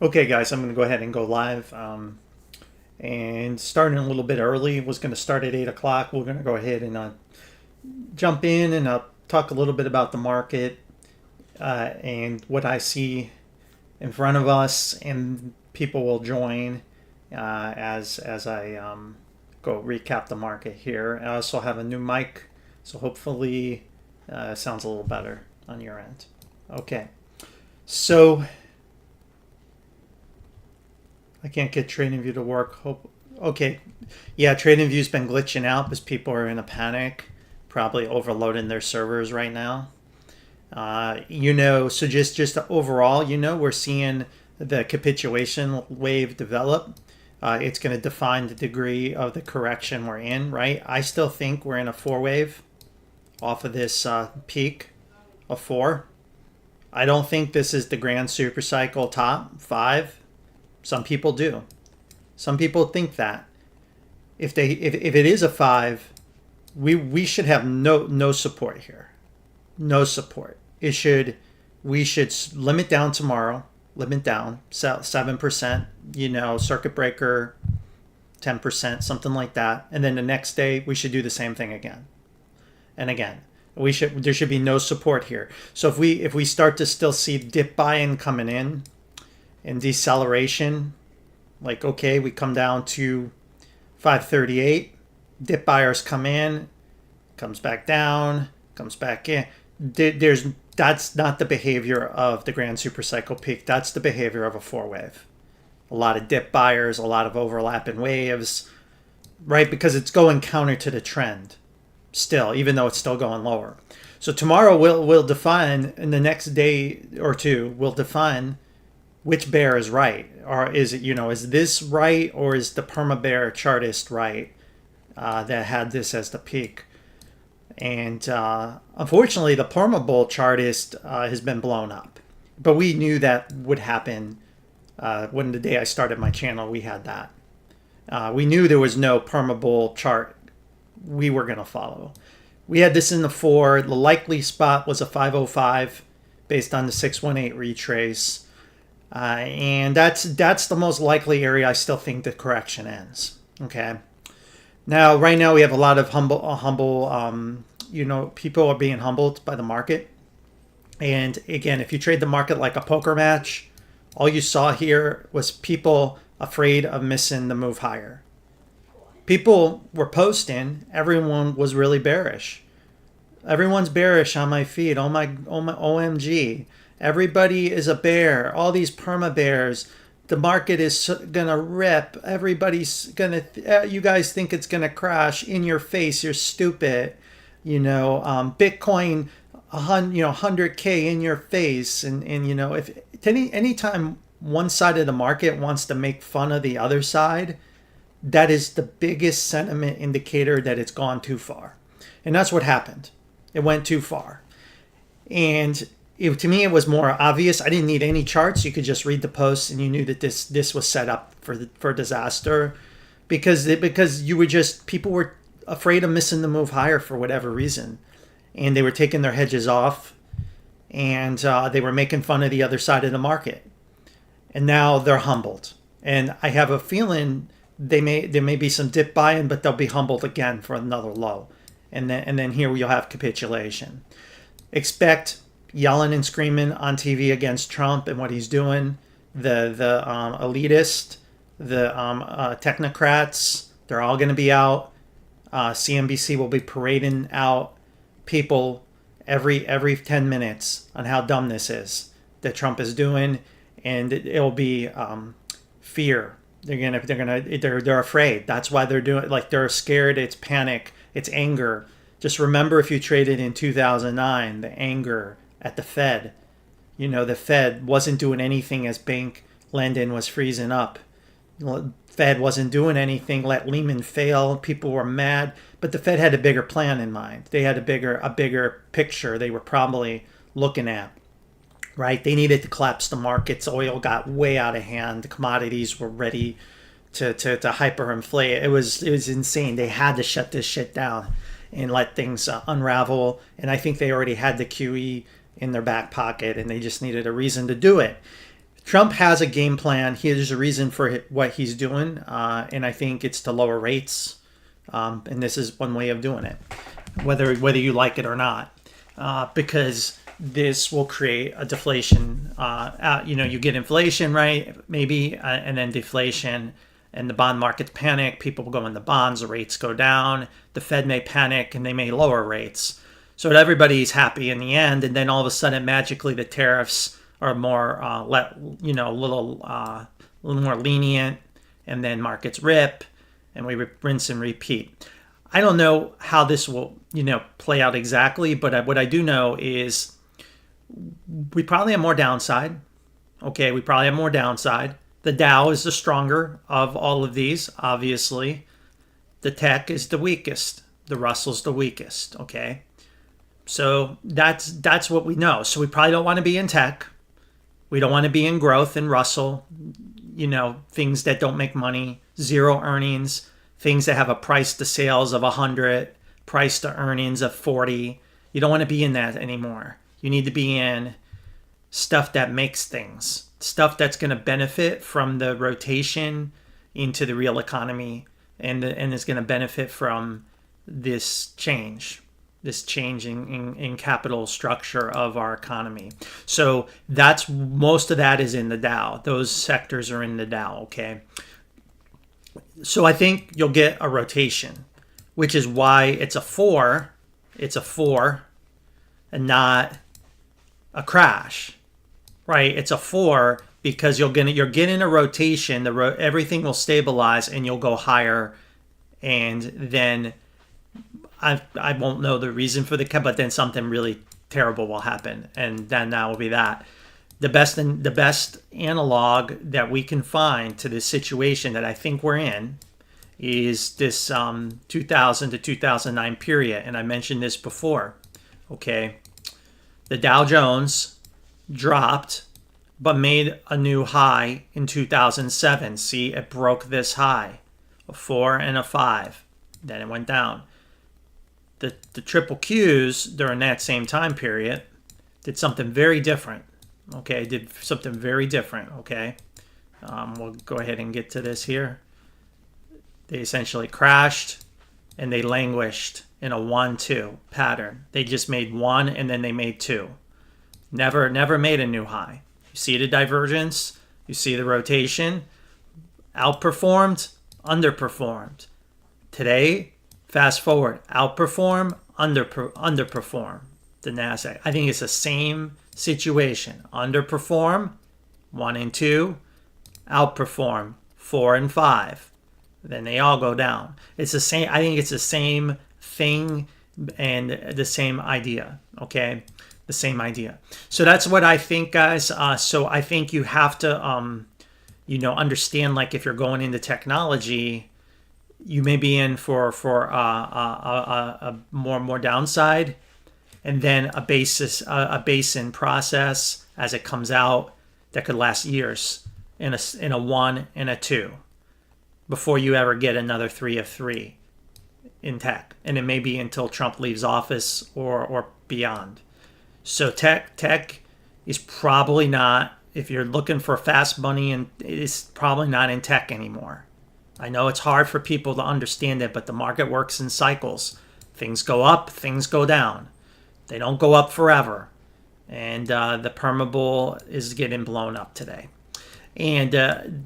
Okay, guys, I'm going to go ahead and go live. And starting a little bit early, was going to start at 8 o'clock. We're going to go ahead and jump in and talk a little bit about the market and what I see in front of us, and people will join as I go recap the market here. I also have a new mic, so hopefully it sounds a little better on your end. Okay, so I can't get TradingView to work. Okay, yeah, TradingView's been glitching out because people are in a panic, probably overloading their servers right now. So just overall, we're seeing the capitulation wave develop. It's going to define the degree of the correction we're in, right? I still think we're in a four wave off of this peak of four. I don't think this is the grand super cycle top five. Some people do. Some people think that if it is a five, we should have no support here. No support. We should limit down tomorrow. Limit down 7%. Circuit breaker 10%, something like that. And then the next day we should do the same thing again and again. There should be no support here. So if we start to still see dip buy-in coming in and deceleration, like, okay, we come down to 538, dip buyers come in, comes back down, comes back in. That's not the behavior of the grand super cycle peak. That's the behavior of a four wave. A lot of dip buyers, a lot of overlapping waves, right? Because it's going counter to the trend still, even though it's still going lower. So tomorrow we'll define, in the next day or two, we'll define which bear is right. Or is it, is this right, or is the perma bear chartist right that had this as the peak? And unfortunately, the perma bull chartist has been blown up. But we knew that would happen when the day I started my channel, we had that. We knew there was no perma bull chart we were going to follow. We had this in the four. The likely spot was a 505 based on the 618 retrace. And that's the most likely area I still think the correction ends. Okay. Now, right now we have a lot of people are being humbled by the market. And again, if you trade the market like a poker match, all you saw here was people afraid of missing the move higher. People were posting, everyone was really bearish. Everyone's bearish on my feed. Oh my OMG. Everybody is a bear. All these perma bears. The market is gonna rip. Everybody's gonna. You guys think it's gonna crash in your face? You're stupid. Bitcoin, 100K in your face. And if anytime one side of the market wants to make fun of the other side, that is the biggest sentiment indicator that it's gone too far. And that's what happened. It went too far. And to me, it was more obvious. I didn't need any charts. You could just read the posts and you knew that this was set up for disaster because people were afraid of missing the move higher for whatever reason. And they were taking their hedges off and they were making fun of the other side of the market. And now they're humbled. And I have a feeling there may be some dip buy-in, but they'll be humbled again for another low. And then here you'll have capitulation. Expect yelling and screaming on TV against Trump and what he's doing. The elitist, the technocrats, they're all going to be out. CNBC will be parading out people every 10 minutes on how dumb this is that Trump is doing, and it'll be fear. They're afraid. That's why they're doing, like, they're scared. It's panic. It's anger. Just remember, if you traded in 2009, the anger at the Fed. The Fed wasn't doing anything as bank lending was freezing up. Fed wasn't doing anything. Let Lehman fail. People were mad, but the Fed had a bigger plan in mind. They had a bigger picture they were probably looking at. Right? They needed to collapse the markets. Oil got way out of hand. The commodities were ready to hyperinflate. It was insane. They had to shut this shit down and let things unravel. And I think they already had the QE in their back pocket and they just needed a reason to do it. Trump has a game plan. There's a reason for what he's doing, and I think it's to lower rates. And this is one way of doing it, whether you like it or not, because this will create a deflation. You get inflation, right? Maybe, and then deflation, and the bond markets panic. People will go in the bonds, the rates go down. The Fed may panic, and they may lower rates. So everybody's happy in the end, and then all of a sudden, magically, the tariffs are more, a little more lenient, and then markets rip, and we rinse and repeat. I don't know how this will, play out exactly, but what I do know is we probably have more downside. Okay, we probably have more downside. The Dow is the stronger of all of these, obviously. The tech is the weakest. The Russell's the weakest, okay? So that's what we know. So we probably don't want to be in tech. We don't want to be in growth and Russell, things that don't make money, zero earnings, things that have a price to sales of 100, price to earnings of 40. You don't want to be in that anymore. You need to be in stuff that makes things, stuff that's going to benefit from the rotation into the real economy and is going to benefit from this change in capital structure of our economy. So that's most of that is in the Dow. Those sectors are in the Dow, okay? So I think you'll get a rotation, which is why it's a 4. It's a 4 and not a crash, right? It's a 4 because you're getting a rotation. Everything will stabilize and you'll go higher, and then I won't know the reason for but then something really terrible will happen, and then that will be that. The best analog that we can find to this situation that I think we're in is this 2000 to 2009 period, and I mentioned this before. Okay, the Dow Jones dropped, but made a new high in 2007. See, it broke this high, a 4 and a 5. Then it went down. The triple Qs during that same time period did something very different. Okay, okay? We'll go ahead and get to this here. They essentially crashed and they languished in a 1-2 pattern. They just made 1 and then they made 2. Never made a new high. You see the divergence, you see the rotation, outperformed, underperformed. Today, fast forward, outperform, underperform the NASDAQ. I think it's the same situation. Underperform, 1 and 2, outperform, 4 and 5. Then they all go down. It's the same. I think it's the same thing and the same idea. Okay, the same idea. So that's what I think, guys. So I think you have to, understand. Like if you're going into technology, you may be in for a more downside, and then a basin process as it comes out that could last years in a 1 and a 2. Before you ever get another 3 of 3 in tech. And it may be until Trump leaves office or beyond. So tech is probably not, if you're looking for fast money, and it's probably not in tech anymore. I know it's hard for people to understand it, but the market works in cycles. Things go up, things go down. They don't go up forever. And the perma-bull is getting blown up today. And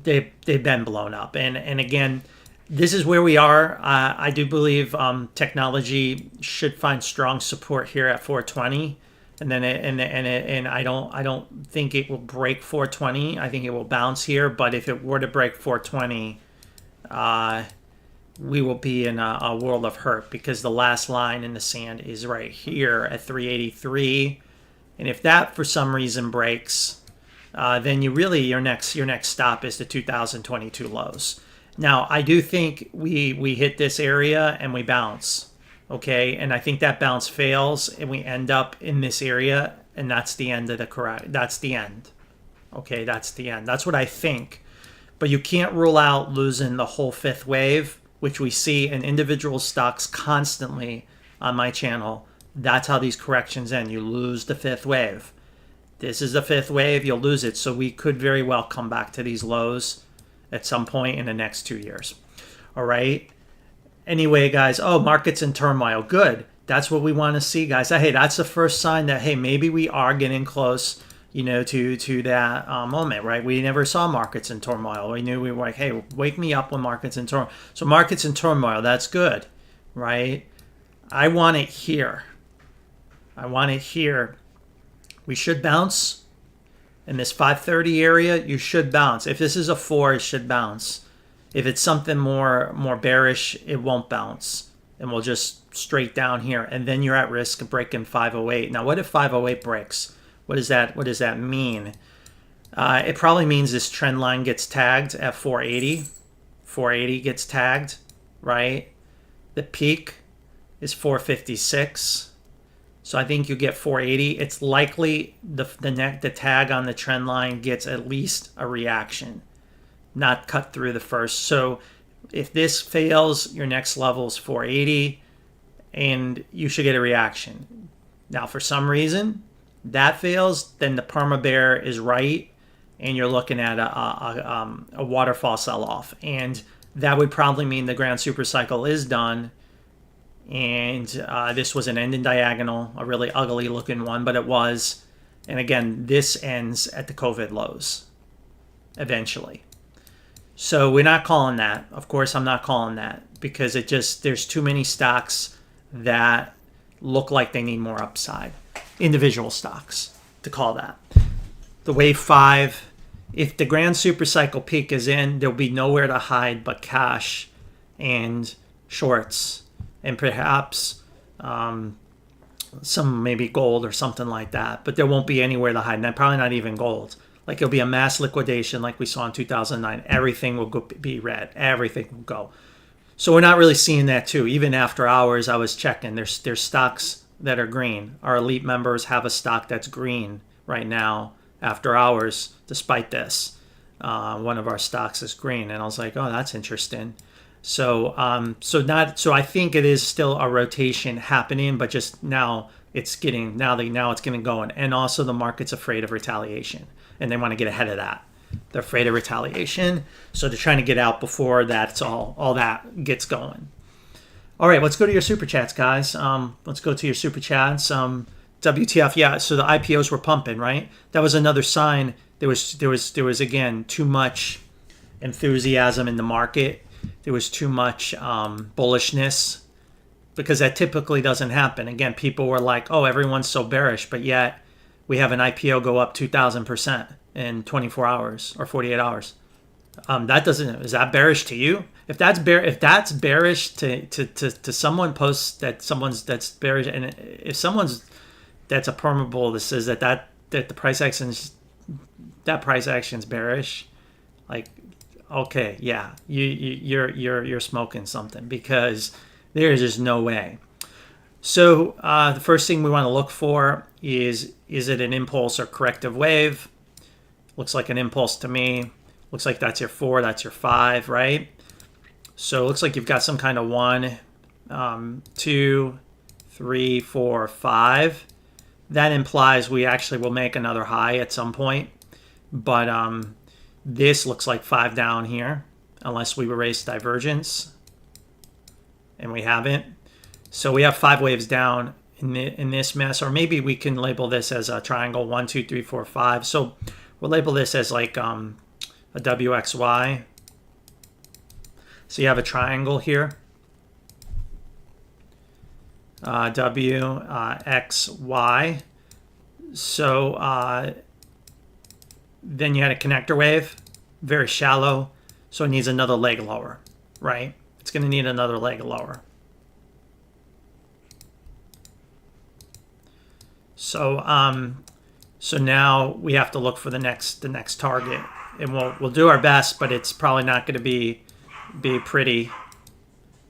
they've been blown up. And again, this is where we are. I do believe technology should find strong support here at 420, and then and I don't think it will break 420. I think it will bounce here. But if it were to break 420, we will be in a world of hurt, because the last line in the sand is right here at 383, and if that for some reason breaks, then your next stop is the 2022 lows. Now, I do think we hit this area and we bounce, okay? And I think that bounce fails and we end up in this area, and that's the end of the correct. That's the end, okay? That's the end. That's what I think. But you can't rule out losing the whole fifth wave, which we see in individual stocks constantly on my channel. That's how these corrections end. You lose the fifth wave. This is the fifth wave. You'll lose it. So we could very well come back to these lows at some point in the next 2 years. All right. Anyway, guys, market's in turmoil. Good. That's what we want to see, guys. Hey, that's the first sign that, hey, maybe we are getting close, to that moment, right? We never saw markets in turmoil. We knew we were like, hey, wake me up when market's in turmoil. So market's in turmoil. That's good, right? I want it here. We should bounce. In this 530 area, you should bounce. If this is a 4, it should bounce. If it's something more bearish, it won't bounce. And we'll just straight down here. And then you're at risk of breaking 508. Now, what if 508 breaks? What does that mean? It probably means this trend line gets tagged at 480. 480 gets tagged, right? The peak is 456. So I think you get 480. It's likely the tag on the trend line gets at least a reaction, not cut through the first. So if this fails, your next level is 480, and you should get a reaction. Now, for some reason, that fails, then the perma bear is right, and you're looking at a waterfall sell-off. And that would probably mean the grand super cycle is done. And this was an ending diagonal, a really ugly looking one, but it was. And again, this ends at the COVID lows eventually. So we're not calling that. Of course, I'm not calling that because there's too many stocks that look like they need more upside. Individual stocks to call that. The wave 5, if the grand super cycle peak is in, there'll be nowhere to hide but cash and shorts. And perhaps some maybe gold or something like that. But there won't be anywhere to hide. And probably not even gold. Like it'll be a mass liquidation like we saw in 2009. Everything will be red. Everything will go. So we're not really seeing that too. Even after hours, I was checking. There's stocks that are green. Our elite members have a stock that's green right now after hours, despite this. One of our stocks is green. And I was like, oh, that's interesting. So I think it is still a rotation happening, but just now it's getting going. And also the market's afraid of retaliation, and they want to get ahead of that. They're afraid of retaliation, so they're trying to get out before that's all that gets going. All right, let's go to your super chats, guys. Let's go to your super chats. WTF? Yeah. So the IPOs were pumping, right? That was another sign. There was again too much enthusiasm in the market. There was too much bullishness, because that typically doesn't happen. Again, people were like, oh, everyone's so bearish, but yet we have an IPO go up 2,000% in 24 hours or 48 hours. Is that bearish to you? If that's bearish to someone posts that's bearish, and if someone's that's a perma bull that says that the price action's bearish, like, okay, yeah, you're smoking something, because there's just no way. So the first thing we want to look for is it an impulse or corrective wave? Looks like an impulse to me. Looks like that's your 4, that's your 5, right? So it looks like you've got some kind of 1, 2, 3, 4, 5. That implies we actually will make another high at some point, but this looks like 5 down here, unless we erase divergence, and we haven't. So we have 5 waves down in this mess, or maybe we can label this as a triangle 1, 2, 3, 4, 5. So we'll label this as like a WXY. So you have a triangle here, WXY. So then you had a connector wave, very shallow, so it needs another leg lower, right? It's going to need another leg lower. So so now we have to look for the next target, and we'll do our best, but it's probably not going to be pretty.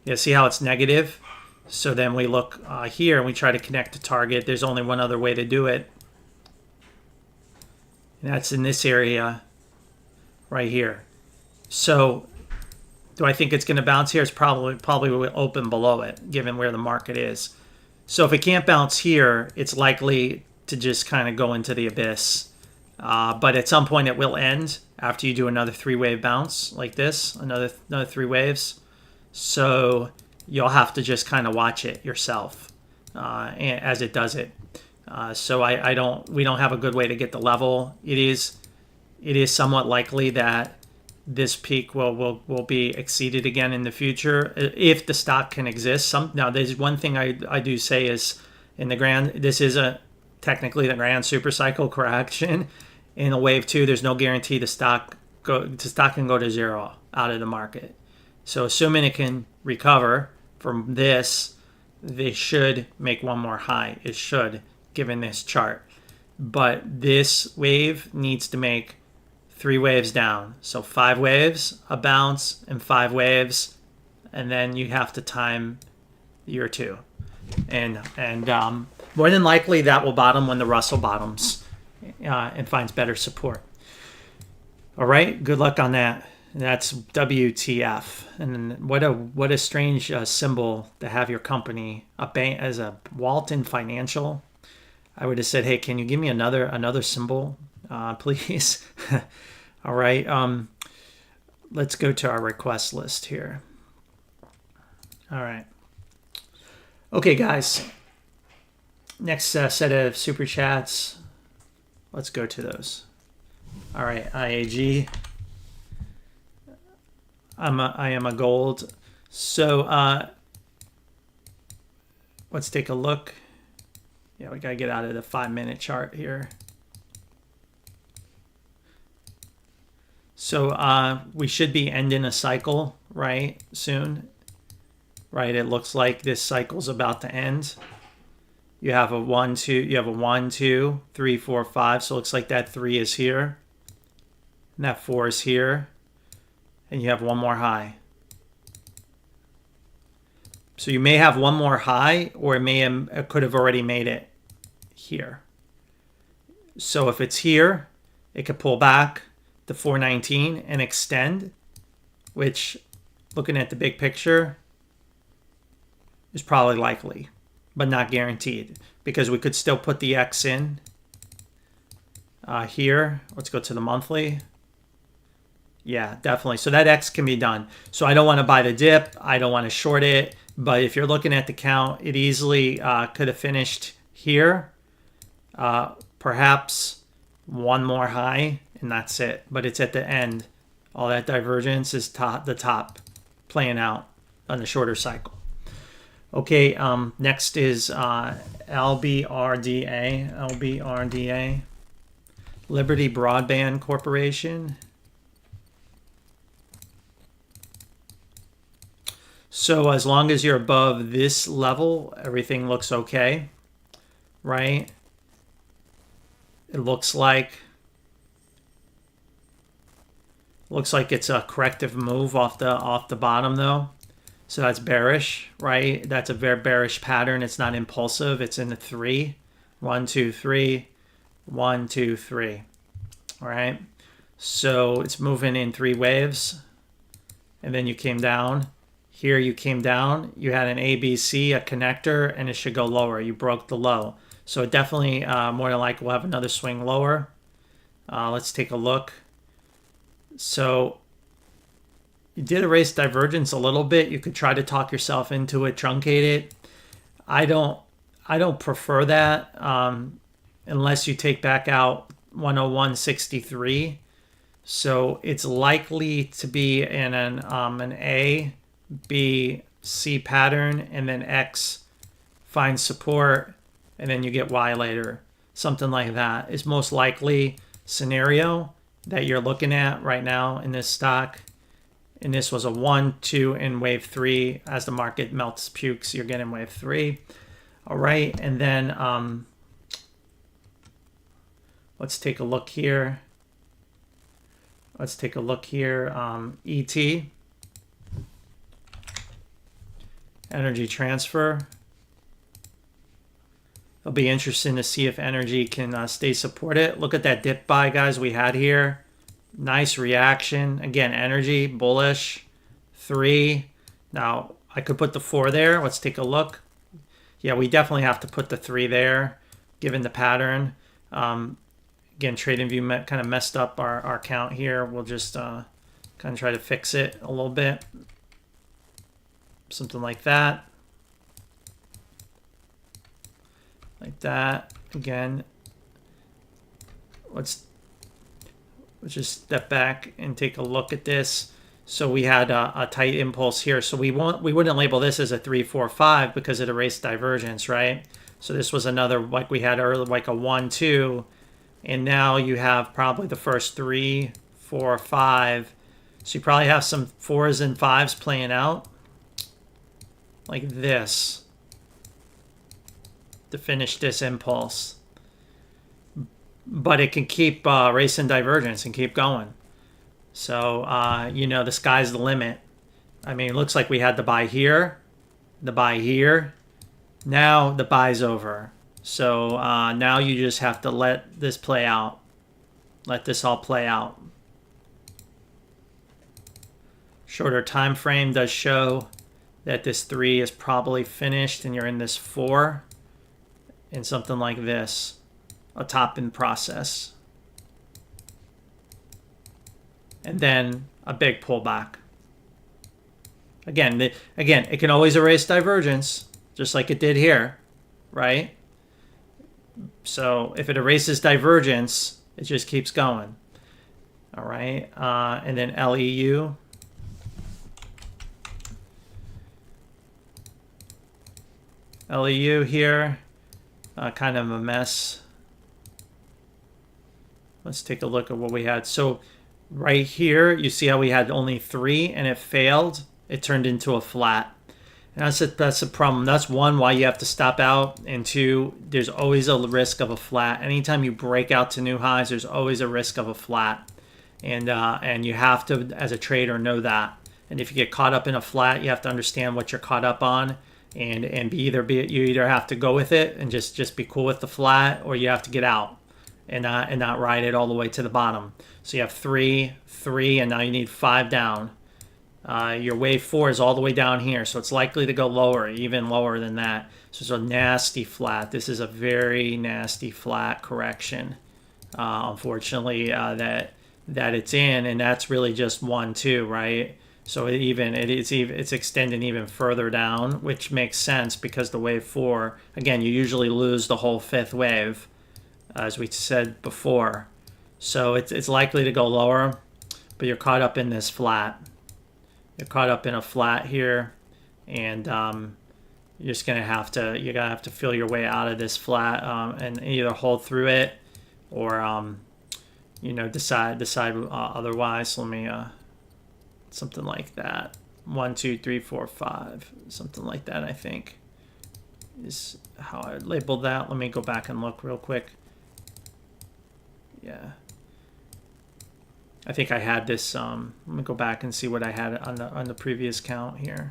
You see how it's negative? So then we look here and we try to connect the target. There's only one other way to do it. And that's in this area right here. So do I think it's going to bounce here? It's probably will open below it, given where the market is. So if it can't bounce here, it's likely to just kind of go into the abyss. But at some point it will end after you do another 3-wave bounce like this, another 3 waves. So you'll have to just kind of watch it yourself as it does it. So we don't have a good way to get the level. It is somewhat likely that this peak will be exceeded again in the future if the stock can exist. Now there's one thing I do say is this is technically the grand super cycle correction. In a wave 2, there's no guarantee the stock can go to zero out of the market. So assuming it can recover from this, they should make one more high. It should, given this chart. But this wave needs to make 3 waves down. So 5 waves, a bounce, and 5 waves, and then you have to time year 2. And more than likely that will bottom when the Russell bottoms and finds better support. All right, good luck on that. That's WTF. And what a strange symbol to have your company a bank as a Walton Financial. I would have said, hey, can you give me another symbol, please? All right. Let's go to our request list here. All right. Okay, guys. Next set of super chats. Let's go to those. All right, IAG. I am a gold. So let's take a look. Yeah, we gotta get out of the 5-minute chart here. So we should be ending a cycle, right, soon. Right, it looks like this cycle's about to end. You have a 1, 2, you have a 1, 2, 3, 4, 5. So it looks like that 3 is here. And that 4 is here. And you have one more high. So you may have one more high, or it could have already made it here. So if it's here, it could pull back to 419 and extend, which, looking at the big picture, is probably likely, but not guaranteed, because we could still put the X in here. Let's go to the monthly. Yeah, definitely. So that X can be done. So I don't want to buy the dip. I don't want to short it. But if you're looking at the count, it easily could have finished here. Perhaps one more high, and that's it. But it's at the end. All that divergence is the top playing out on the shorter cycle. Okay, next is LBRDA, Liberty Broadband Corporation. So as long as you're above this level, everything looks okay, right? It looks like it's a corrective move off the bottom though. So that's bearish, right? That's a very bearish pattern. It's not impulsive. It's in the 3. 1, 2, 3. 1, 2, 3. All right. So it's moving in 3 waves. And then you came down. Here you came down. You had an ABC, a connector, and it should go lower. You broke the low. So it definitely, more than likely, we'll have another swing lower. Let's take a look. So you did erase divergence a little bit. You could try to talk yourself into it, truncate it. I don't prefer that unless you take back out 101.63. So it's likely to be in an A, B, C pattern, and then X finds support, and then you get Y later. Something like that is most likely scenario that you're looking at right now in this stock. And this was a 1, 2, and wave 3. As the market melts, pukes, you're getting wave 3. All right, and then let's take a look here. ET, Energy Transfer. It'll be interesting to see if energy can stay supported. Look at that dip buy, guys, we had here. Nice reaction. Again, energy, bullish. 3. Now, I could put the 4 there. Let's take a look. Yeah, we definitely have to put the 3 there. given the pattern. Again, TradingView kind of messed up our count here. We'll just kind of try to fix it a little bit. Something like that. Like that. Again, let's just step back and take a look at this. So we had a tight impulse here. So we wouldn't label this as a 3, 4, 5 because it erased divergence, right? So this was another, like we had earlier, like a 1, 2. And now you have probably the first 3, 4, 5. So you probably have some 4s and 5s playing out like this to finish this impulse. But it can keep racing divergence and keep going. So, you know, the sky's the limit. I mean, it looks like we had the buy here, the buy here. Now the buy's over. So now you just have to let this play out. Let this all play out. Shorter time frame does show that this 3 is probably finished and you're in this 4 and something like this, a top in process. And then a big pullback. Again, it can always erase divergence, just like it did here, right? So if it erases divergence, it just keeps going. All right, and then LEU. LEU here, kind of a mess. Let's take a look at what we had. So right here, you see how we had only 3 and it failed. It turned into a flat. And that's a problem. That's one, why you have to stop out. And 2, there's always a risk of a flat. Anytime you break out to new highs, there's always a risk of a flat. And you have to, as a trader, know that. And if you get caught up in a flat, you have to understand what you're caught up on. And you either have to go with it and just be cool with the flat, or you have to get out and not ride it all the way to the bottom. So you have 3, 3, and now you need 5 down. Your wave 4 is all the way down here, so it's likely to go lower, even lower than that. So it's a nasty flat. This is a very nasty flat correction, unfortunately, that it's in, and that's really just 1, 2, right? So it's extending even further down, which makes sense because the wave 4, again, you usually lose the whole 5th wave, as we said before. So it's likely to go lower, but you're caught up in this flat. You're caught up in a flat here, and you're just gonna have to feel your way out of this flat, and either hold through it or you know, decide otherwise. Let me something like that. 1, 2, 3, 4, 5, something like that, I think is how I labeled that. Let me go back and look real quick. Yeah, I think I had this. Let me go back and see what I had on the previous count here.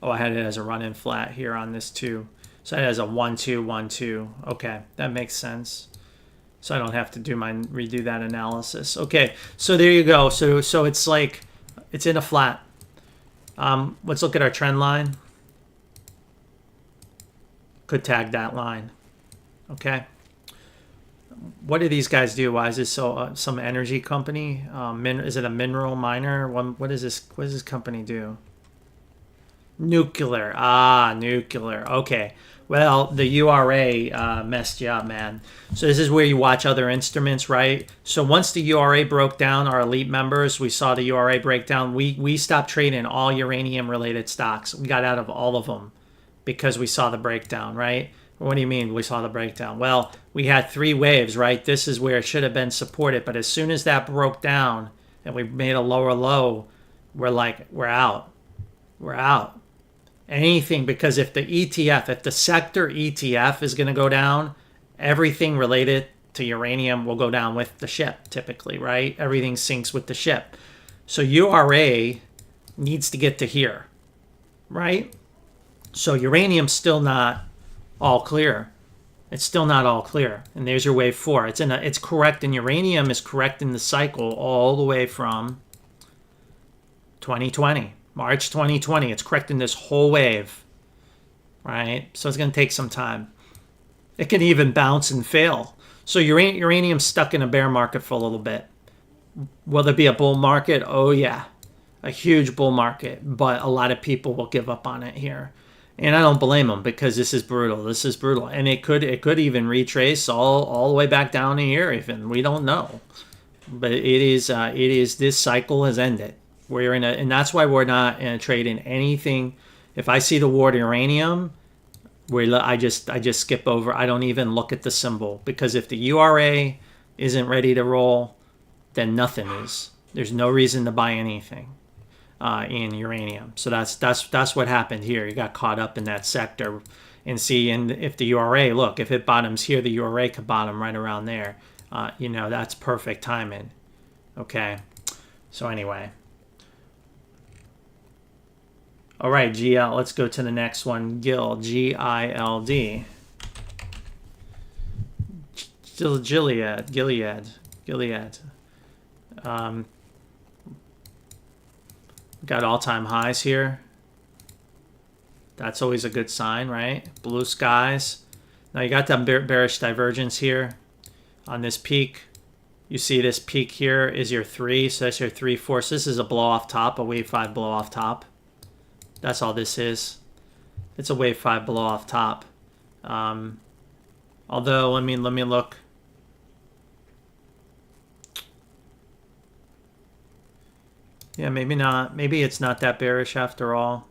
Oh, I had it as a run-in flat here on this too. So it has a 1, 2, 1, 2. Okay, that makes sense. So I don't have to redo that analysis. Okay, so there you go. So it's like it's in a flat. Let's look at our trend line. Could tag that line. Okay. What do these guys do? Why is this some energy company? Is it a mineral miner? What does this company do? Nuclear. Nuclear. Okay. Well, the URA messed you up, man. So this is where you watch other instruments, right? So once the URA broke down, our elite members, we saw the URA break down. We stopped trading all uranium-related stocks. We got out of all of them because we saw the breakdown, right? What do you mean we saw the breakdown? Well, we had 3 waves, right? This is where it should have been supported. But as soon as that broke down and we made a lower low, we're out. We're out. Anything, because if the ETF, if the sector ETF is going to go down, everything related to uranium will go down with the ship, typically, right? Everything syncs with the ship. So URA needs to get to here, right? So uranium's still not all clear. It's still not all clear. And there's your wave 4. It's correct, and uranium is correct in the cycle all the way from 2020. March 2020, it's correcting this whole wave. right? So it's going to take some time. It can even bounce and fail. So uranium's stuck in a bear market for a little bit. Will there be a bull market? Oh yeah, a huge bull market, but a lot of people will give up on it here. And I don't blame them, because this is brutal. This is brutal. And it could even retrace all the way back down here even. We don't know. But it is this cycle has ended. We're in a, and that's why we're not in a trade in anything. If I see the word uranium, I just skip over. I don't even look at the symbol, because if the URA isn't ready to roll, then nothing is. There's no reason to buy anything in uranium. So that's what happened here. You got caught up in that sector, and see, and if the URA, look, if it bottoms here, the URA could bottom right around there. That's perfect timing. Okay. So anyway. All right, GL. Let's go to the next one. GILD. Gild. Gilead. Got all-time highs here. That's always a good sign, right? Blue skies. Now you got that bearish divergence here on this peak. You see this peak here is your 3, so that's your 3 force. This is a blow off top, a wave 5 blow off top. That's all this is. It's a wave 5 blow off top. Although let me look. Yeah, maybe not. Maybe it's not that bearish after all.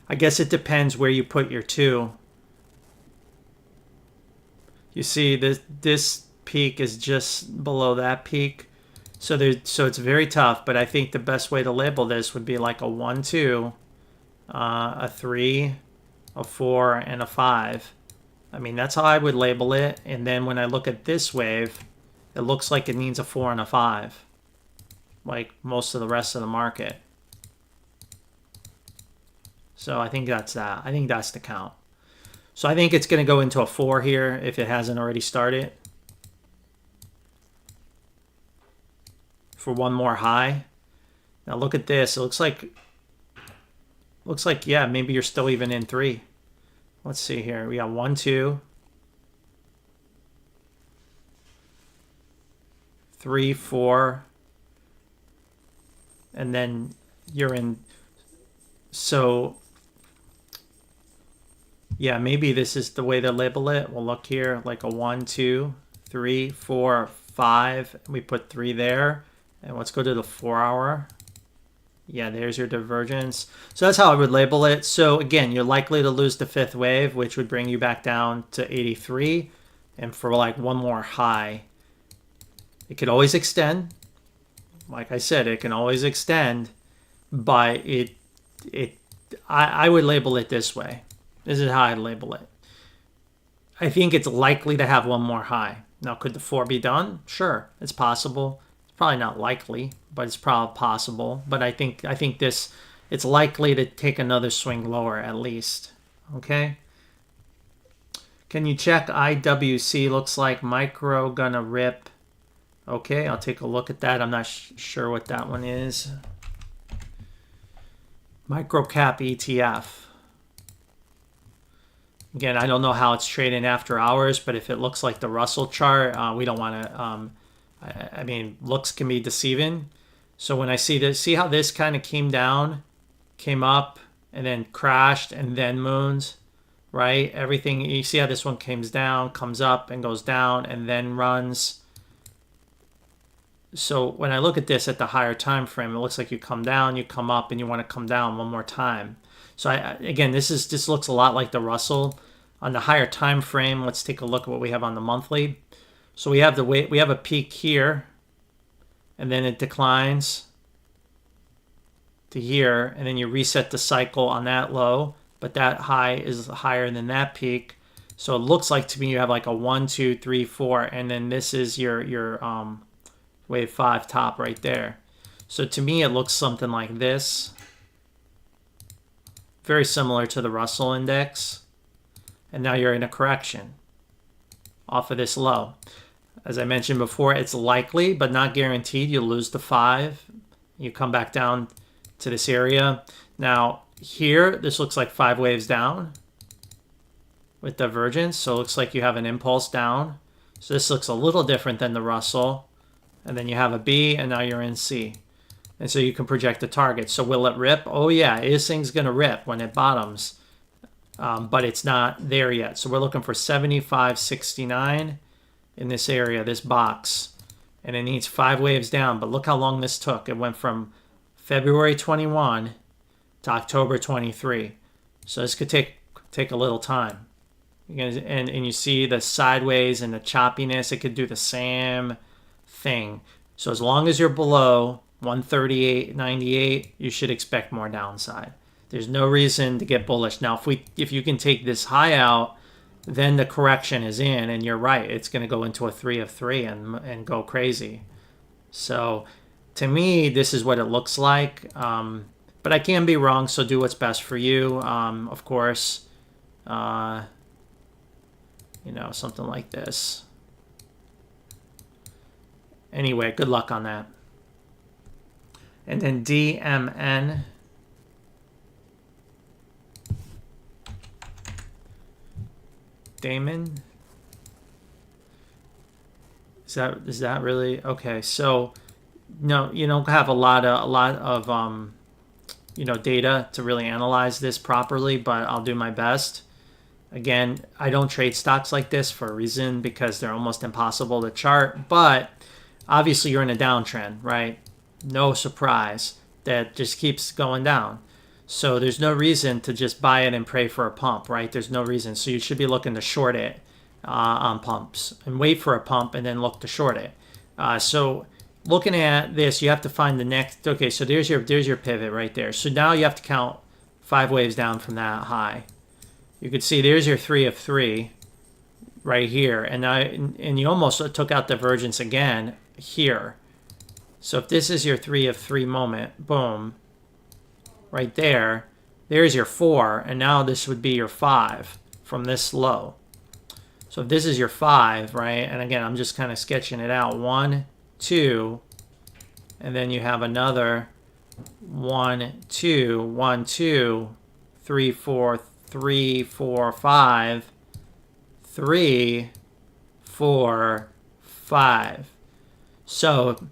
I guess it depends where you put your 2. You see this peak is just below that peak. So it's very tough, but I think the best way to label this would be like a 1, 2, a 3, a 4, and a 5. I mean, that's how I would label it. And then when I look at this wave, it looks like it needs a 4 and a 5. Like most of the rest of the market. So I think that's that. I think that's the count. So I think it's going to go into a 4 here if it hasn't already started. For one more high. Now look at this. It looks like, yeah, maybe you're still even in 3. Let's see here. We got 1, 2, 3, 4. And then you're in, so yeah, maybe this is the way to label it. We'll look here, like a 1, 2, 3, 4, 5. We put 3 there, and let's go to the 4 hour. Yeah, there's your divergence. So that's how I would label it. So again, you're likely to lose the 5th wave, which would bring you back down to 83, and for like one more high. It could always extend. Like I said, it can always extend, but I would label it this way. This is how I'd label it. I think it's likely to have one more high. Now, could the 4 be done? Sure, it's possible. It's probably not likely, but it's probably possible. But I think this, it's likely to take another swing lower at least. Okay. Can you check IWC? Looks like micro gonna rip. Okay, I'll take a look at that. I'm not sure what that one is. Microcap ETF. Again, I don't know how it's trading after hours, but if it looks like the Russell chart, we don't want to, I mean, looks can be deceiving. So when I see this, see how this kind of came down, came up, and then crashed, and then moons, right? Everything, you see how this one comes down, comes up, and goes down, and then runs. So when I look at this at the higher time frame, it looks like you come down, you come up, and you want to come down one more time. So again, this looks a lot like the Russell. On the higher time frame, let's take a look at what we have on the monthly. So we have a peak here, and then it declines to here, and then you reset the cycle on that low, but that high is higher than that peak. So it looks like to me you have like a 1, 2, 3, 4, and then this is your wave 5 top right there. So to me, it looks something like this. Very similar to the Russell index. And now you're in a correction off of this low. As I mentioned before, it's likely, but not guaranteed, you'll lose the 5. You come back down to this area. Now, here, this looks like 5 waves down with divergence. So it looks like you have an impulse down. So this looks a little different than the Russell. And then you have a B, and now you're in C. And so you can project the target. So will it rip? Oh yeah, this thing's going to rip when it bottoms. But it's not there yet. So we're looking for 75.69 in this area, this box. And it needs 5 waves down. But look how long this took. It went from February 21 to October 23. So this could take a little time. And you see the sideways and the choppiness. It could do the same thing. So as long as you're below 138.98, you should expect more downside. There's no reason to get bullish. Now, if you can take this high out, then the correction is in, and you're right. It's going to go into a 3 of 3 and go crazy. So to me, this is what it looks like. But I can be wrong, so do what's best for you. Of course, something like this. Anyway, good luck on that. And then DMN. Damon. Is that really okay? So no, you don't have a lot of data to really analyze this properly, but I'll do my best. Again, I don't trade stocks like this for a reason, because they're almost impossible to chart. But obviously you're in a downtrend, right? No surprise that just keeps going down. So there's no reason to just buy it and pray for a pump, right? There's no reason. So you should be looking to short it on pumps and wait for a pump and then look to short it. So looking at this, you have to find the next. Okay, so there's your pivot right there. So now you have to count 5 waves down from that high. You could see there's your 3 of 3 right here, and you almost took out divergence again here. So if this is your 3 of 3 moment, boom, right there, there's your 4, and now this would be your 5 from this low. So if this is your 5, right, and again, I'm just kind of sketching it out, 1, 2, and then you have another 1, 2, 1, 2, 3, 4, 3, 4, 5, 3, 4, 5. So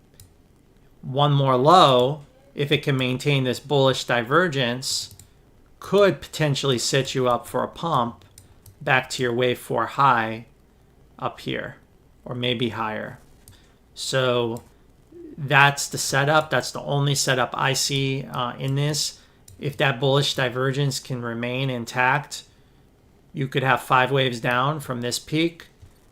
one more low, if it can maintain this bullish divergence, could potentially set you up for a pump back to your wave 4 high up here, or maybe higher. So that's the setup. That's the only setup I see in this. If that bullish divergence can remain intact, you could have 5 waves down from this peak,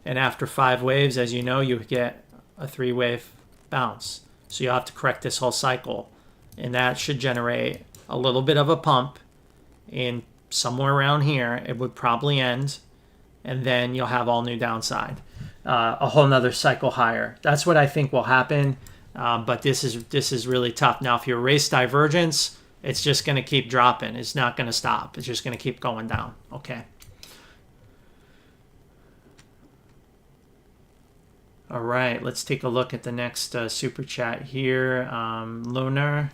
and after 5 waves, as you know, you get a 3-wave bounce. So you have to correct this whole cycle, and that should generate a little bit of a pump in somewhere around here. It would probably end, and then you'll have all new downside, a whole nother cycle higher. That's what I think will happen. But this is really tough. Now, if you erase divergence, it's just going to keep dropping. It's not going to stop. It's just going to keep going down. Okay. All right, let's take a look at the next super chat here. Lunar.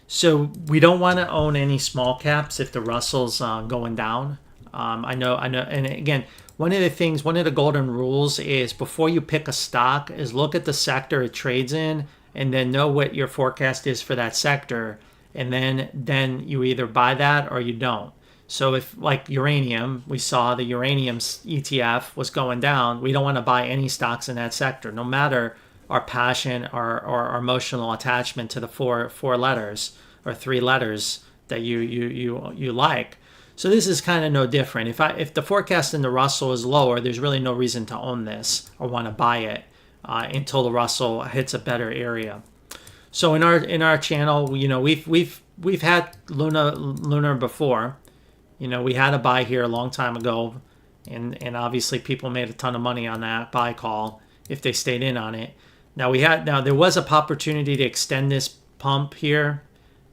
So we don't want to own any small caps if the Russell's going down. I know. And again, one of the golden rules is before you pick a stock is look at the sector it trades in, and then know what your forecast is for that sector. And then you either buy that or you don't. So if, like uranium, we saw the uranium ETF was going down, we don't want to buy any stocks in that sector, no matter our passion or our emotional attachment to the four letters or 3 letters that you like. So this is kind of no different. If the forecast in the Russell is lower, there's really no reason to own this or want to buy it until the Russell hits a better area. So in our channel, we've had Lunar before. We had a buy here a long time ago, and obviously people made a ton of money on that buy call if they stayed in on it. Now there was an opportunity to extend this pump here,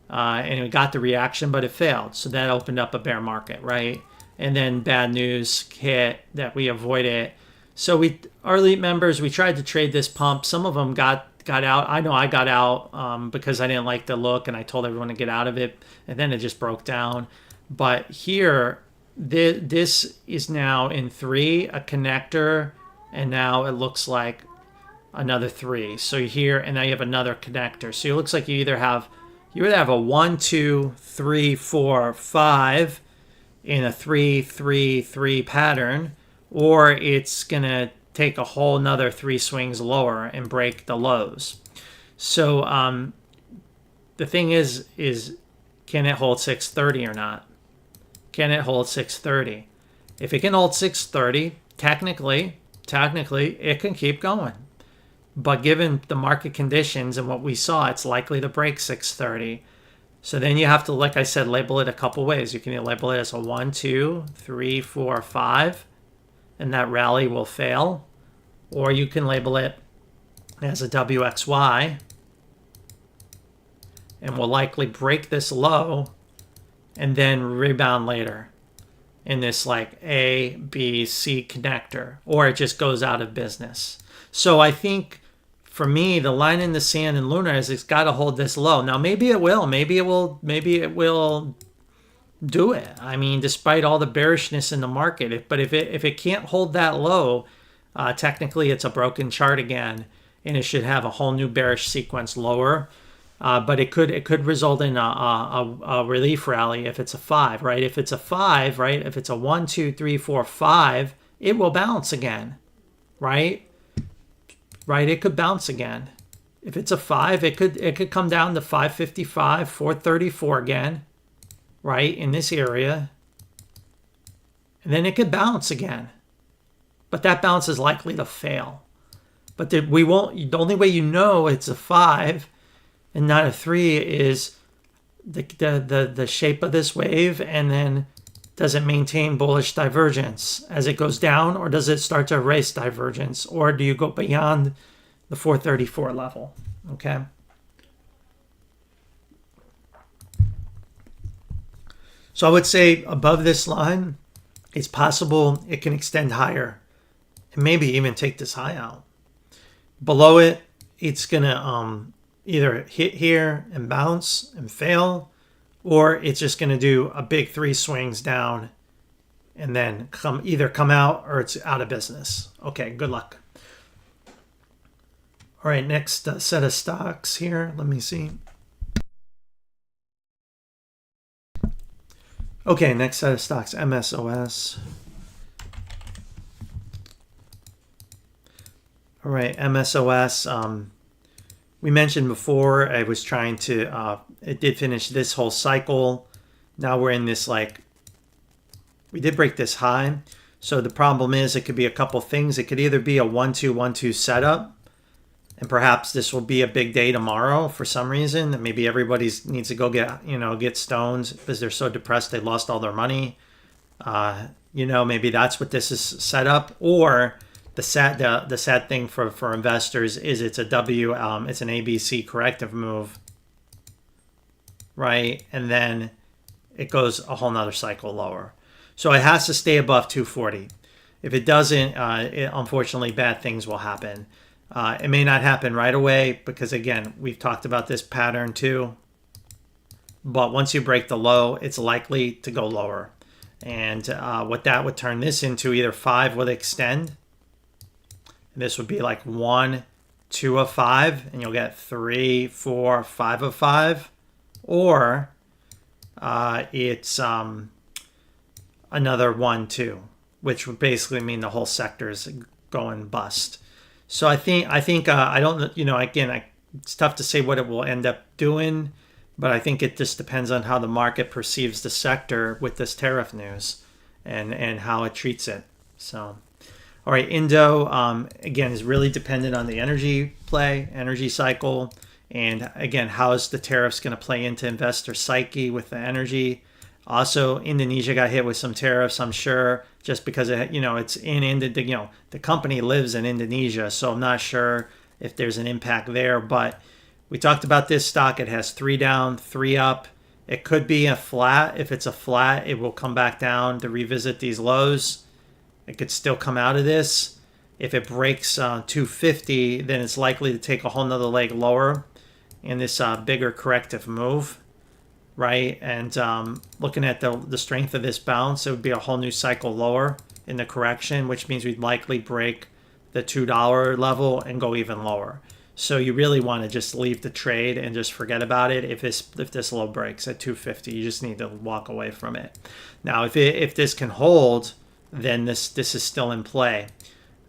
and we got the reaction, but it failed. So that opened up a bear market, right? And then bad news hit that we avoided. So our elite members, we tried to trade this pump. Some of them got got out. I know I got out because I didn't like the look, and I told everyone to get out of it, and then it just broke down. But here, this is now in 3, a connector, and now it looks like another 3. So here, and now you have another connector. So it looks like you either have a 1, 2, 3, 4, 5 in a 3, 3, 3 pattern, or it's gonna take a whole nother 3 swings lower and break the lows. So the thing is can it hold 630 or not? Can it hold 630? If it can hold 630, technically, it can keep going. But given the market conditions and what we saw, it's likely to break 630. So then you have to, like I said, label it a couple ways. You can label it as a 1, 2, 3, 4, 5, and that rally will fail. Or you can label it as a WXY, and will likely break this low and then rebound later in this like A, B, C connector, or it just goes out of business. So I think for me, the line in the sand in Lunar is it's got to hold this low. Now maybe it will, maybe it will do it. I mean, despite all the bearishness in the market, but if it can't hold that low, technically it's a broken chart again, and it should have a whole new bearish sequence lower. But it could result in a relief rally if it's a 5, right? If it's a 5, right? If it's a 1, 2, 3, 4, 5, it will bounce again, right? Right? It could bounce again. If it's a 5, it could come down to 555, 434 again, right? In this area, and then it could bounce again. But that bounce is likely to fail. But we won't. The only way you know it's a 5 and not a 3 is the shape of this wave, and then does it maintain bullish divergence as it goes down, or does it start to erase divergence, or do you go beyond the 434 level? Okay. So I would say above this line, it's possible it can extend higher and maybe even take this high out. Below it, it's gonna either hit here and bounce and fail, or it's just going to do a big 3 swings down and then either come out or it's out of business. Okay, good luck. All right, next set of stocks here. Let me see. Okay, next set of stocks, MSOS. All right, MSOS. We mentioned before I was trying to, it did finish this whole cycle. Now we're in this we did break this high. So the problem is it could be a couple things. It could either be a 1-2-1-2 setup, and perhaps this will be a big day tomorrow for some reason. That maybe everybody needs to go get stoned because they're so depressed they lost all their money. Maybe that's what this is set up. Or the sad thing for investors is it's a it's an ABC corrective move, right? And then it goes a whole nother cycle lower. So it has to stay above 240. If it doesn't, unfortunately, bad things will happen. It may not happen right away because, again, we've talked about this pattern too. But once you break the low, it's likely to go lower. And what that would turn this into, either 5 would extend. And this would be like 1, 2 of 5, and you'll get 3, 4, 5 of 5. Or it's another 1, 2, which would basically mean the whole sector is going bust. So I think I don't, again, it's tough to say what it will end up doing, but I think it just depends on how the market perceives the sector with this tariff news and how it treats it. So, all right, Indo, again, is really dependent on the energy cycle. And again, how is the tariffs going to play into investor psyche with the energy? Also, Indonesia got hit with some tariffs, I'm sure, just because it's in Indonesia. The company lives in Indonesia, so I'm not sure if there's an impact there. But we talked about this stock. It has 3 down, 3 up. It could be a flat. If it's a flat, it will come back down to revisit these lows. It could still come out of this. If it breaks 250, then it's likely to take a whole nother leg lower in this bigger corrective move, right? And looking at the strength of this bounce, it would be a whole new cycle lower in the correction, which means we'd likely break the $2 level and go even lower. So you really want to just leave the trade and just forget about it. If this low breaks at 250, you just need to walk away from it. Now, if this can hold, then this is still in play.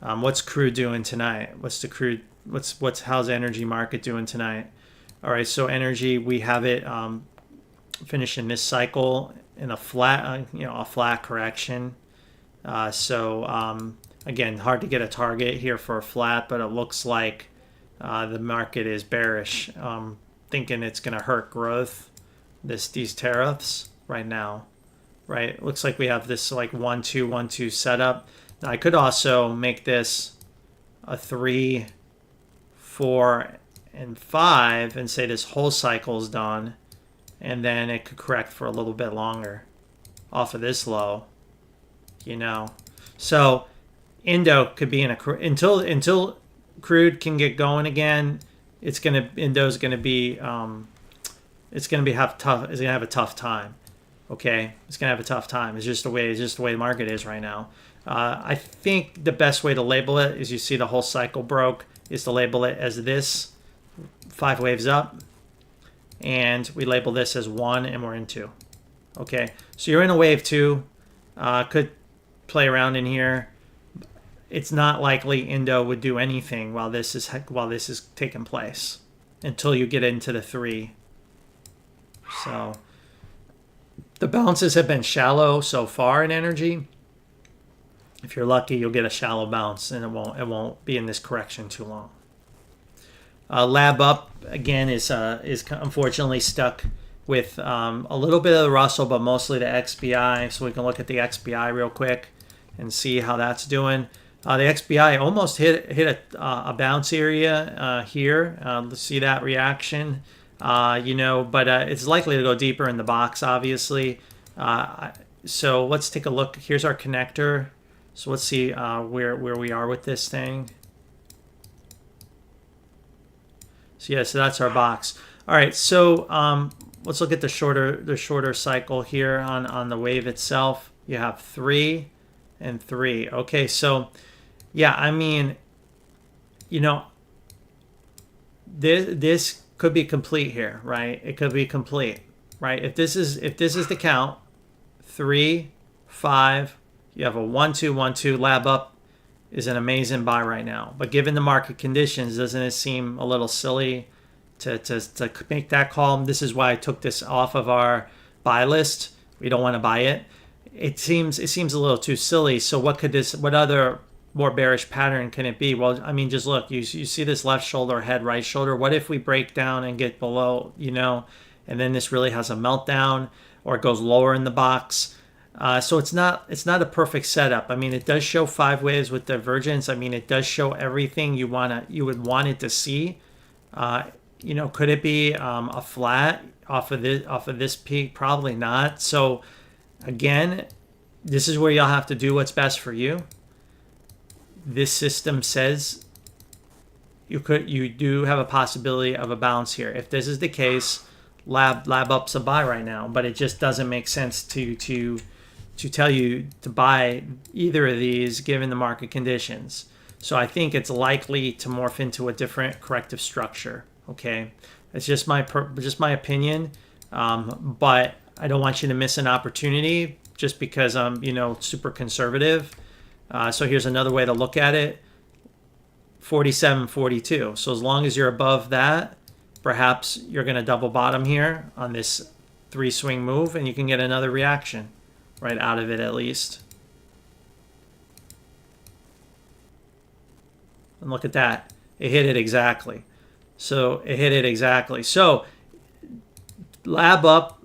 What's crude doing tonight? How's energy market doing tonight? All right, so energy, we have it finishing this cycle in a flat, a flat correction. Again, hard to get a target here for a flat, but it looks like the market is bearish, thinking it's going to hurt growth. These tariffs right now, right? It looks like we have this like 1-2, 1-2 setup. Now I could also make this a 3, 4, and 5 and say this whole cycle is done, and then it could correct for a little bit longer off of this low, So Indo could be in a until crude can get going again. Indo's gonna have a tough time. Okay, it's gonna have a tough time. It's just the way the market is right now. I think the best way to label it is, you see the whole cycle broke, is to label it as this 5 waves up, and we label this as 1 and we're in 2. Okay, so you're in a wave 2. Could play around in here. It's not likely Indo would do anything while this is taking place until you get into the 3. So the bounces have been shallow so far in energy. If you're lucky, you'll get a shallow bounce, and it won't be in this correction too long. Lab up again is unfortunately stuck with a little bit of the Russell, but mostly the XBI. So we can look at the XBI real quick and see how that's doing. The XBI almost hit a bounce area here. Let's see that reaction. But it's likely to go deeper in the box, obviously. So let's take a look. Here's our connector. So let's see where we are with this thing. So yeah, so that's our box. All right, so let's look at the shorter cycle here on the wave itself. You have 3 and 3. Okay, so yeah, I mean, this could be complete here, right? It could be complete, right? If this is the count, 3, 5, you have a 1-2, 1-2. Lab up is an amazing buy right now. But given the market conditions, doesn't it seem a little silly to make that call? This is why I took this off of our buy list. We don't want to buy it. It seems a little too silly. So what other more bearish pattern can it be? Well, I mean, just look. You see this left shoulder, head, right shoulder. What if we break down and get below, and then this really has a meltdown, or it goes lower in the box? So it's not a perfect setup. I mean, it does show 5 waves with divergence. I mean, it does show everything you would want it to see. Could it be a flat off of this peak? Probably not. So again, this is where you'll have to do what's best for you. This system says you do have a possibility of a bounce here. If this is the case, lab up's a buy right now, but it just doesn't make sense to tell you to buy either of these given the market conditions. So I think it's likely to morph into a different corrective structure. Okay, it's just my opinion, but I don't want you to miss an opportunity just because I'm super conservative. So here's another way to look at it: 47.42. So as long as you're above that, perhaps you're going to double bottom here on this 3 swing move, and you can get another reaction right out of it at least. And look at that. It hit it exactly. So lab up,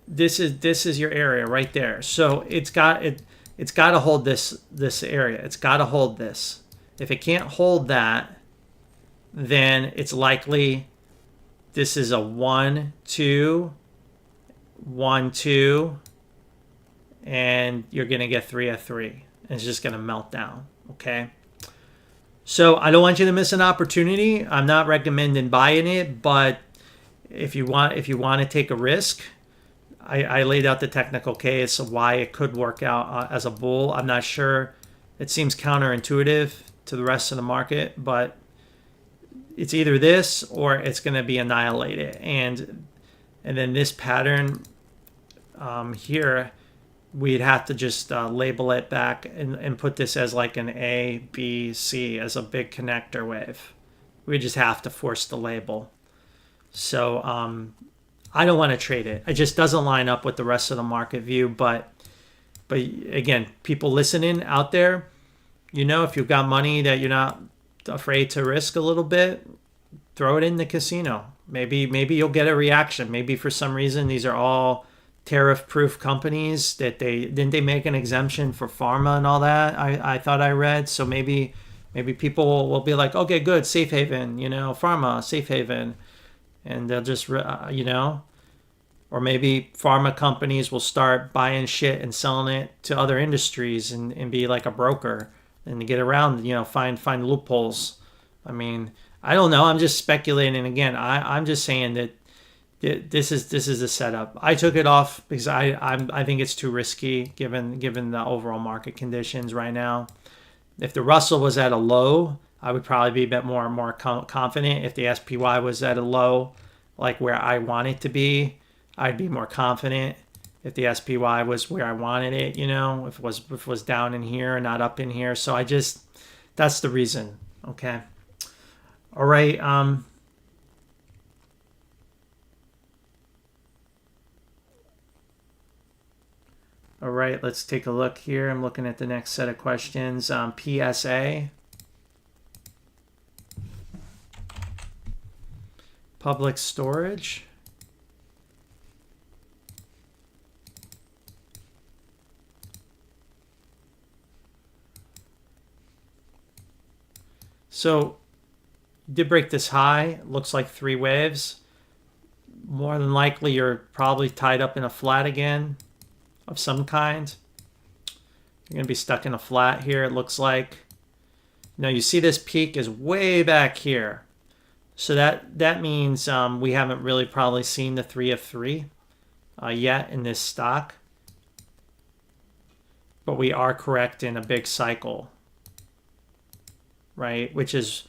this is your area right there. So it's got to hold this area. It's got to hold this. If it can't hold that, then it's likely this is a 1, 2, 1, 2, and you're going to get 3 of 3. And it's just going to melt down, okay? So I don't want you to miss an opportunity. I'm not recommending buying it, but if you want to take a risk, I laid out the technical case of why it could work out as a bull. I'm not sure. It seems counterintuitive to the rest of the market, but it's either this or it's going to be annihilated. And then this pattern here, we'd have to just label it back and put this as like an A, B, C as a big connector wave. We just have to force the label. So I don't want to trade it. It just doesn't line up with the rest of the market view. But again, people listening out there, if you've got money that you're not afraid to risk a little bit, throw it in the casino. Maybe you'll get a reaction. Maybe for some reason these are all tariff-proof companies that they make an exemption for pharma and all that. I thought I read. So maybe people will be like, okay, good, safe haven, pharma, safe haven. And they'll just, or maybe pharma companies will start buying shit and selling it to other industries and be like a broker and to get around, find loopholes. I mean, I don't know. I'm just speculating. Again, I'm just saying that this is a setup. I took it off because I think it's too risky given the overall market conditions right now. If the Russell was at a low, I would probably be a bit more confident. If the SPY was at a low, like where I want it to be, I'd be more confident. If the SPY was where I wanted it, if it was down in here and not up in here. So that's the reason. Okay. All right. All right, let's take a look here. I'm looking at the next set of questions. PSA. Public storage. So did break this high. Looks like 3 waves. More than likely you're probably tied up in a flat again of some kind. You're going to be stuck in a flat here, it looks like. You see this peak is way back here. So that means we haven't really probably seen the 3 of 3 yet in this stock. But we are correct in a big cycle, right? Which is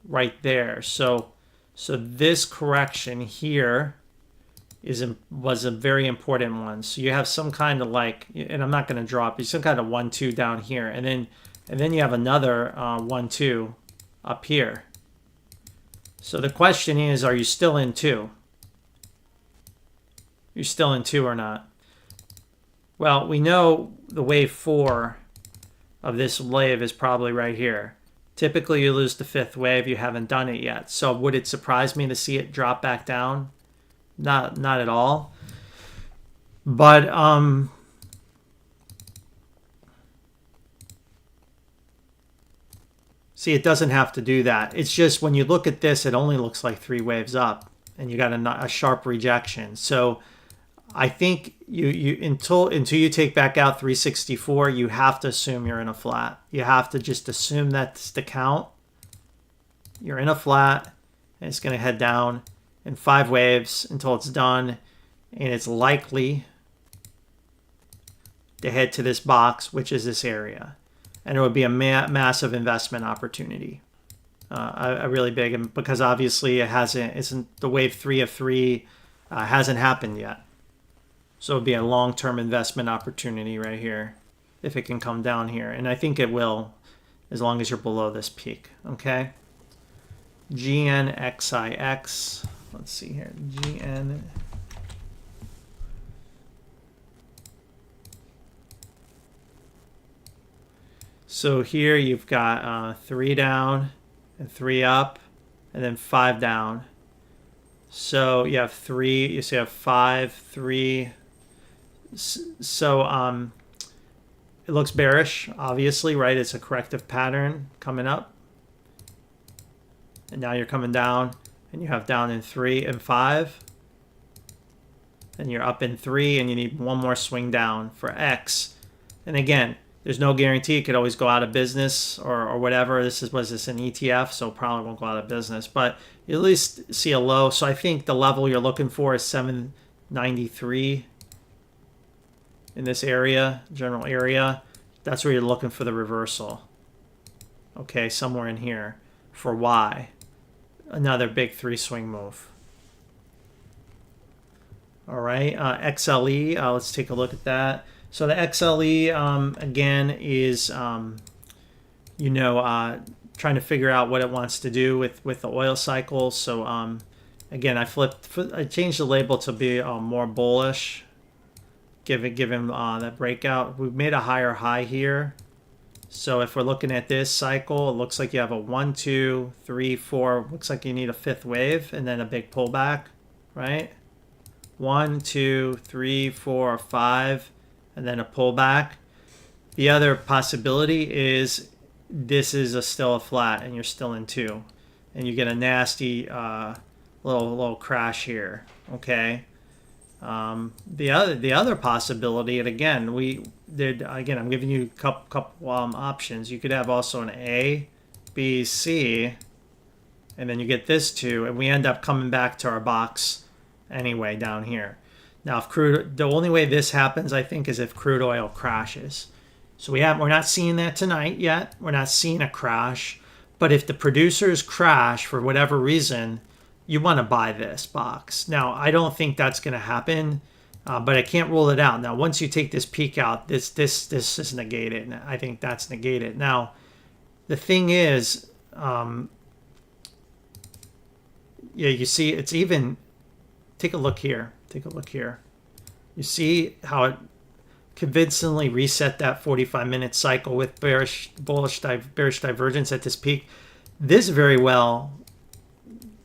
right there. So this correction here was a very important one. So you have some kind of and I'm not going to drop you, some kind of 1-2 down here, and then you have another 1-2 up here. So the question is, are you still in 2? You're still in 2 or not? Well, we know the wave 4 of this wave is probably right here. Typically, you lose the 5th wave. You haven't done it yet. So would it surprise me to see it drop back down? Not at all. But see, it doesn't have to do that. It's just when you look at this, it only looks like 3 waves up, and you got a sharp rejection. So I think you until you take back out 364, you have to assume you're in a flat. You have to just assume that's the count. You're in a flat, and it's going to head down in 5 waves until it's done, and it's likely to head to this box, which is this area. And it would be a massive investment opportunity, a really big, and because obviously isn't the wave 3 of 3 hasn't happened yet. So it would be a long-term investment opportunity right here if it can come down here. And I think it will, as long as you're below this peak. Okay. GNXIX. Let's see here. GN. So here you've got 3 down and 3 up, and then 5 down. So you have 3. You see, you have 5, 3. So it looks bearish, obviously, right? It's a corrective pattern coming up. And now you're coming down, and you have down in 3 and 5. And you're up in 3, and you need one more swing down for X. And again, There's no guarantee. It could always go out of business or whatever. Was this an ETF? So probably won't go out of business. But you at least see a low. So I think the level you're looking for is 793 in this area, general area. That's where you're looking for the reversal. Okay, somewhere in here for Y. Another big 3 swing move. All right, XLE, let's take a look at that. So the XLE, again, is, trying to figure out what it wants to do with the oil cycle. So, again, I changed the label to be more bullish, given that breakout. We've made a higher high here. So if we're looking at this cycle, it looks like you have a 1, 2, 3, 4. Looks like you need a 5th wave and then a big pullback, right? 1, 2, 3, 4, 5, and then a pullback. The other possibility is this is still a flat and you're still in 2. And you get a nasty little crash here, okay? The other possibility, and again, I'm giving you a couple options. You could have also an A, B, C, and then you get this 2, and we end up coming back to our box anyway down here. Now, the only way this happens, I think, is if crude oil crashes. So we're not seeing that tonight yet. We're not seeing a crash, but if the producers crash for whatever reason, you want to buy this box. Now, I don't think that's going to happen, but I can't rule it out. Now, once you take this peak out, this is negated. I think that's negated. Now, the thing is, you see, it's even. Take a look here. Take a look here. You see how it convincingly reset that 45-minute cycle with bearish divergence at this peak. This very well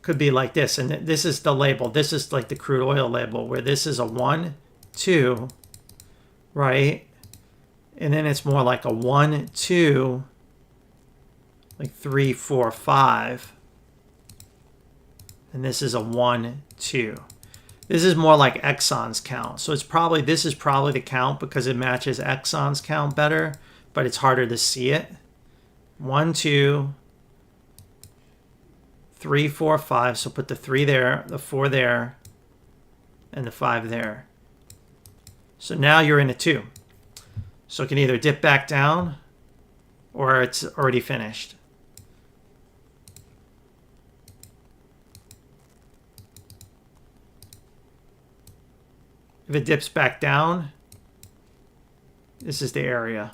could be like this, and this is the label. This is like the crude oil label, where this is a 1, 2, right? And then it's more like a 1, 2, like 3, 4, 5. And this is a 1, 2. This is more like Exxon's count. So this is probably the count because it matches Exxon's count better, but it's harder to see it. 1, 2, 3, 4, 5. So put the 3 there, the 4 there, and the 5 there. So now you're in a 2. So it can either dip back down or it's already finished. If it dips back down, this is the area.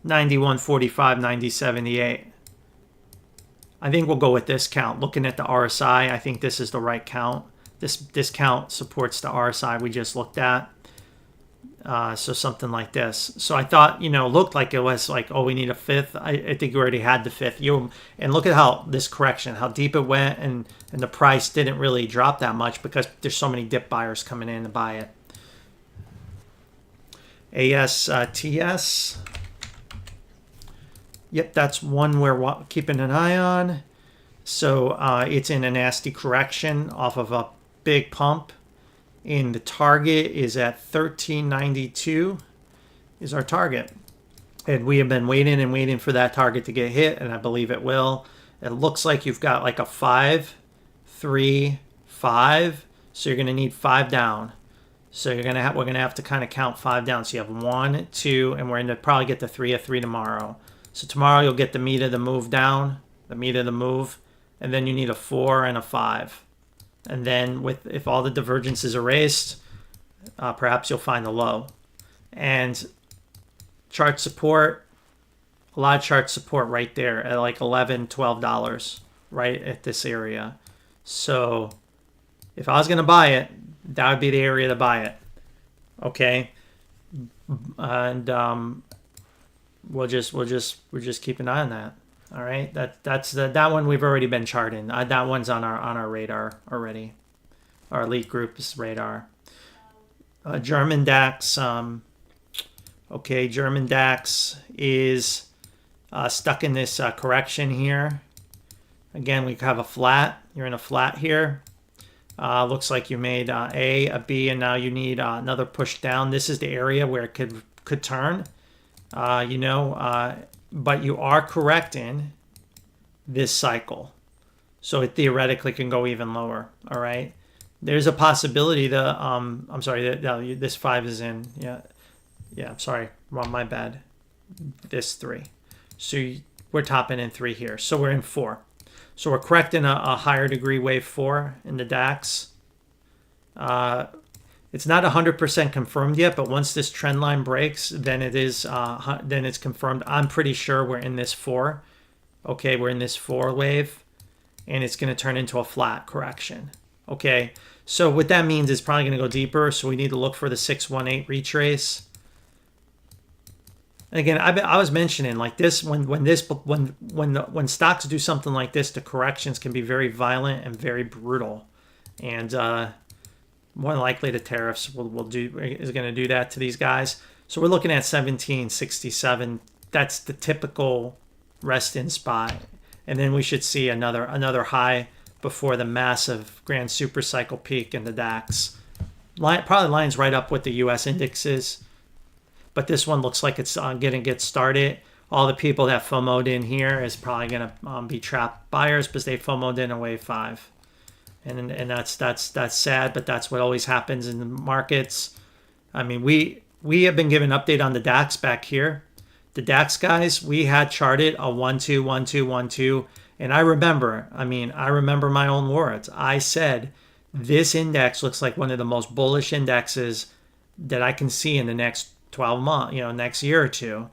91.45, 90.78. I think we'll go with this count. Looking at the RSI, I think this is the right count. This count supports the RSI we just looked at. So something like this. So I thought, looked like it was like, oh, we need a 5th. I think you already had the 5th. And look at how this correction, how deep it went, and the price didn't really drop that much because there's so many dip buyers coming in to buy it. ASTS. Yep, that's one we're keeping an eye on. So it's in a nasty correction off of a big pump. And the target is at 1392 is our target. And we have been waiting and waiting for that target to get hit, and I believe it will. It looks like you've got like a 5, 3, 5. So you're going to need 5 down. So we're going to have to kind of count 5 down. So you have 1, 2, and we're going to probably get the 3 of 3 tomorrow. So tomorrow you'll get the meat of the move down, the meat of the move, and then you need a 4 and a 5. And then if all the divergence is erased, perhaps you'll find the low. And chart support, a lot of chart support right there at like $11, $12, right at this area. So if I was going to buy it, that would be the area to buy it. Okay. And we'll just keep an eye on that. All right, that one we've already been charting. That one's on our radar already, our elite group's radar. German DAX. Okay, German DAX is stuck in this correction here. Again, we have a flat. You're in a flat here. Looks like you made a B, and now you need another push down. This is the area where it could turn. you know, but you are correcting this cycle. So it theoretically can go even lower. All right. There's a possibility I'm sorry, this 5 is in. Yeah. Yeah, I'm sorry. Well, my bad. This 3. So we're topping in 3 here. So we're in 4. So we're correcting a higher degree wave 4 in the DAX. It's not 100% confirmed yet, but once this trend line breaks, then then it's confirmed. I'm pretty sure we're in this 4. Okay, we're in this 4 wave, and it's going to turn into a flat correction. Okay, so what that means is probably going to go deeper, so we need to look for the 618 retrace. And again, I was mentioning like this when stocks do something like this, the corrections can be very violent and very brutal, and more than likely the tariffs is going to do that to these guys. So we're looking at 1767. That's the typical rest in spot, and then we should see another high before the massive grand super cycle peak in the DAX. Probably lines right up with the U.S. indexes. But this one looks like it's going to get started. All the people that FOMO'd in here is probably going to be trapped buyers because they FOMO'd in a wave 5. And that's sad, but that's what always happens in the markets. I mean, we have been given an update on the DAX back here. The DAX guys, we had charted a 1-2, 1-2, 1-2. And I remember my own words. I said, this index looks like one of the most bullish indexes that I can see in the next 12 months, next year or two.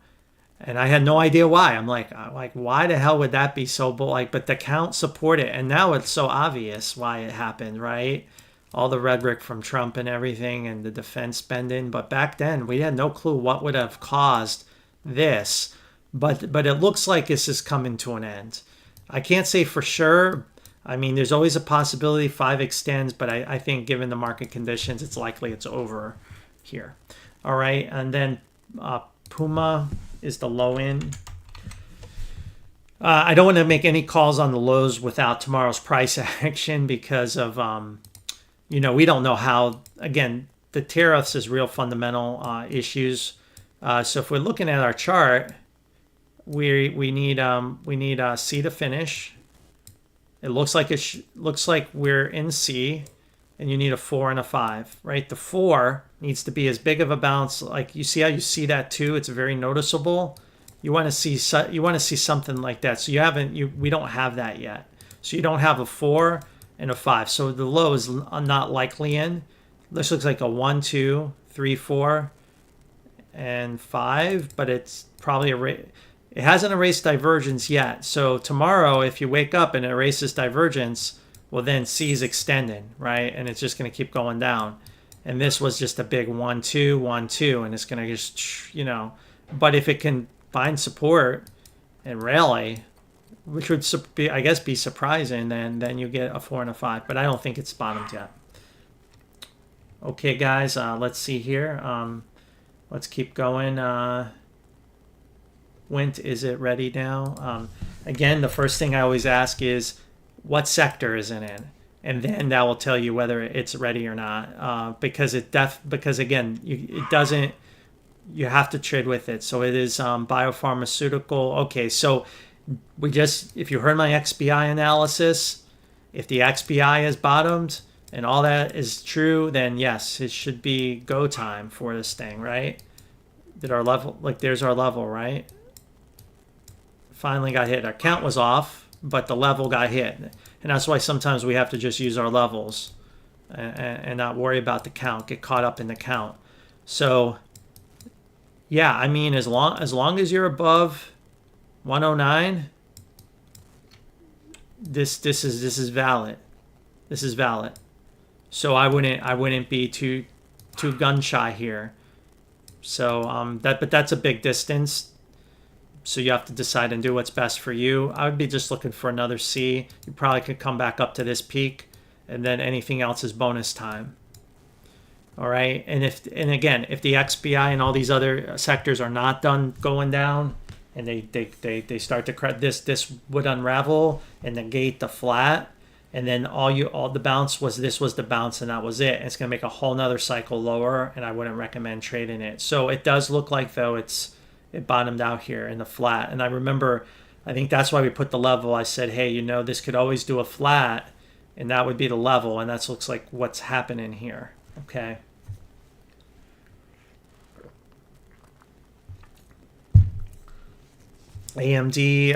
And I had no idea why. I'm like, why the hell would that be so bull? But the count support it. And now it's so obvious why it happened, right? All the rhetoric from Trump and everything and the defense spending. But back then, we had no clue what would have caused this. But it looks like this is coming to an end. I can't say for sure. I mean, there's always a possibility 5 extends, but I think given the market conditions, it's likely it's over here. All right, and then Puma is the low end. I don't want to make any calls on the lows without tomorrow's price action because of, we don't know how, again, the tariffs is real fundamental issues. So if we're looking at our chart, we need C to finish. It looks like we're in C, and you need a 4 and a 5, right? The 4 needs to be as big of a bounce. Like you see how you see that too. It's very noticeable. You want to see something like that. So we don't have that yet. So you don't have a 4 and a 5. So the low is not likely in. This looks like a 1, 2, 3, 4, and 5, but it's probably it hasn't erased divergence yet. So tomorrow, if you wake up and it erases divergence, well then C is extending, right? And it's just going to keep going down. And this was just a big 1, 2, 1, 2, and it's going to just, But if it can find support and rally, which would be surprising, then you get a 4 and a 5. But I don't think it's bottomed yet. Okay, guys, let's see here. Let's keep going. Wint, is it ready now? Again, the first thing I always ask is, what sector is it in? And then that will tell you whether it's ready or not. Because again, it doesn't. You have to trade with it. So it is biopharmaceutical. Okay, so if you heard my XBI analysis, if the XBI is bottomed and all that is true, then yes, it should be go time for this thing, right? Did our level, there's our level, right? Finally got hit. Our count was off, but the level got hit. And that's why sometimes we have to just use our levels and not worry about the count, get caught up in the count. So, yeah, I mean, as long as you're above 109, this is valid. This is valid. So I wouldn't be too gun shy here. So but that's a big distance. So you have to decide and do what's best for you. I would be just looking for another C. You probably could come back up to this peak, and then anything else is bonus time. All right, and again, if the XBI and all these other sectors are not done going down, and they start to this would unravel and negate the flat, and then all the bounce was the bounce and that was it. It's gonna make a whole nother cycle lower, and I wouldn't recommend trading it. So it does look like though it's it bottomed out here in the flat. And I remember, I think that's why we put the level. I said, hey, you know, this could always do a flat, and that would be the level, and that looks like what's happening here. Okay. AMD,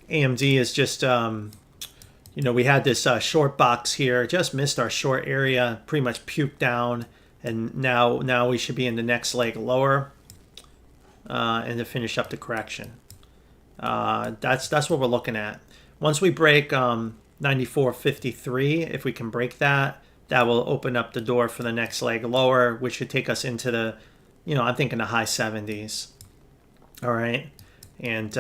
AMD is just, you know, we had this short box here, just missed our short area, pretty much puked down, and now we should be in the next leg lower, and to finish up the correction. That's what we're looking at. Once we break 94.53, if we can break that, that will open up the door for the next leg lower, which should take us into the, you know, I'm thinking the high 70s. All right, and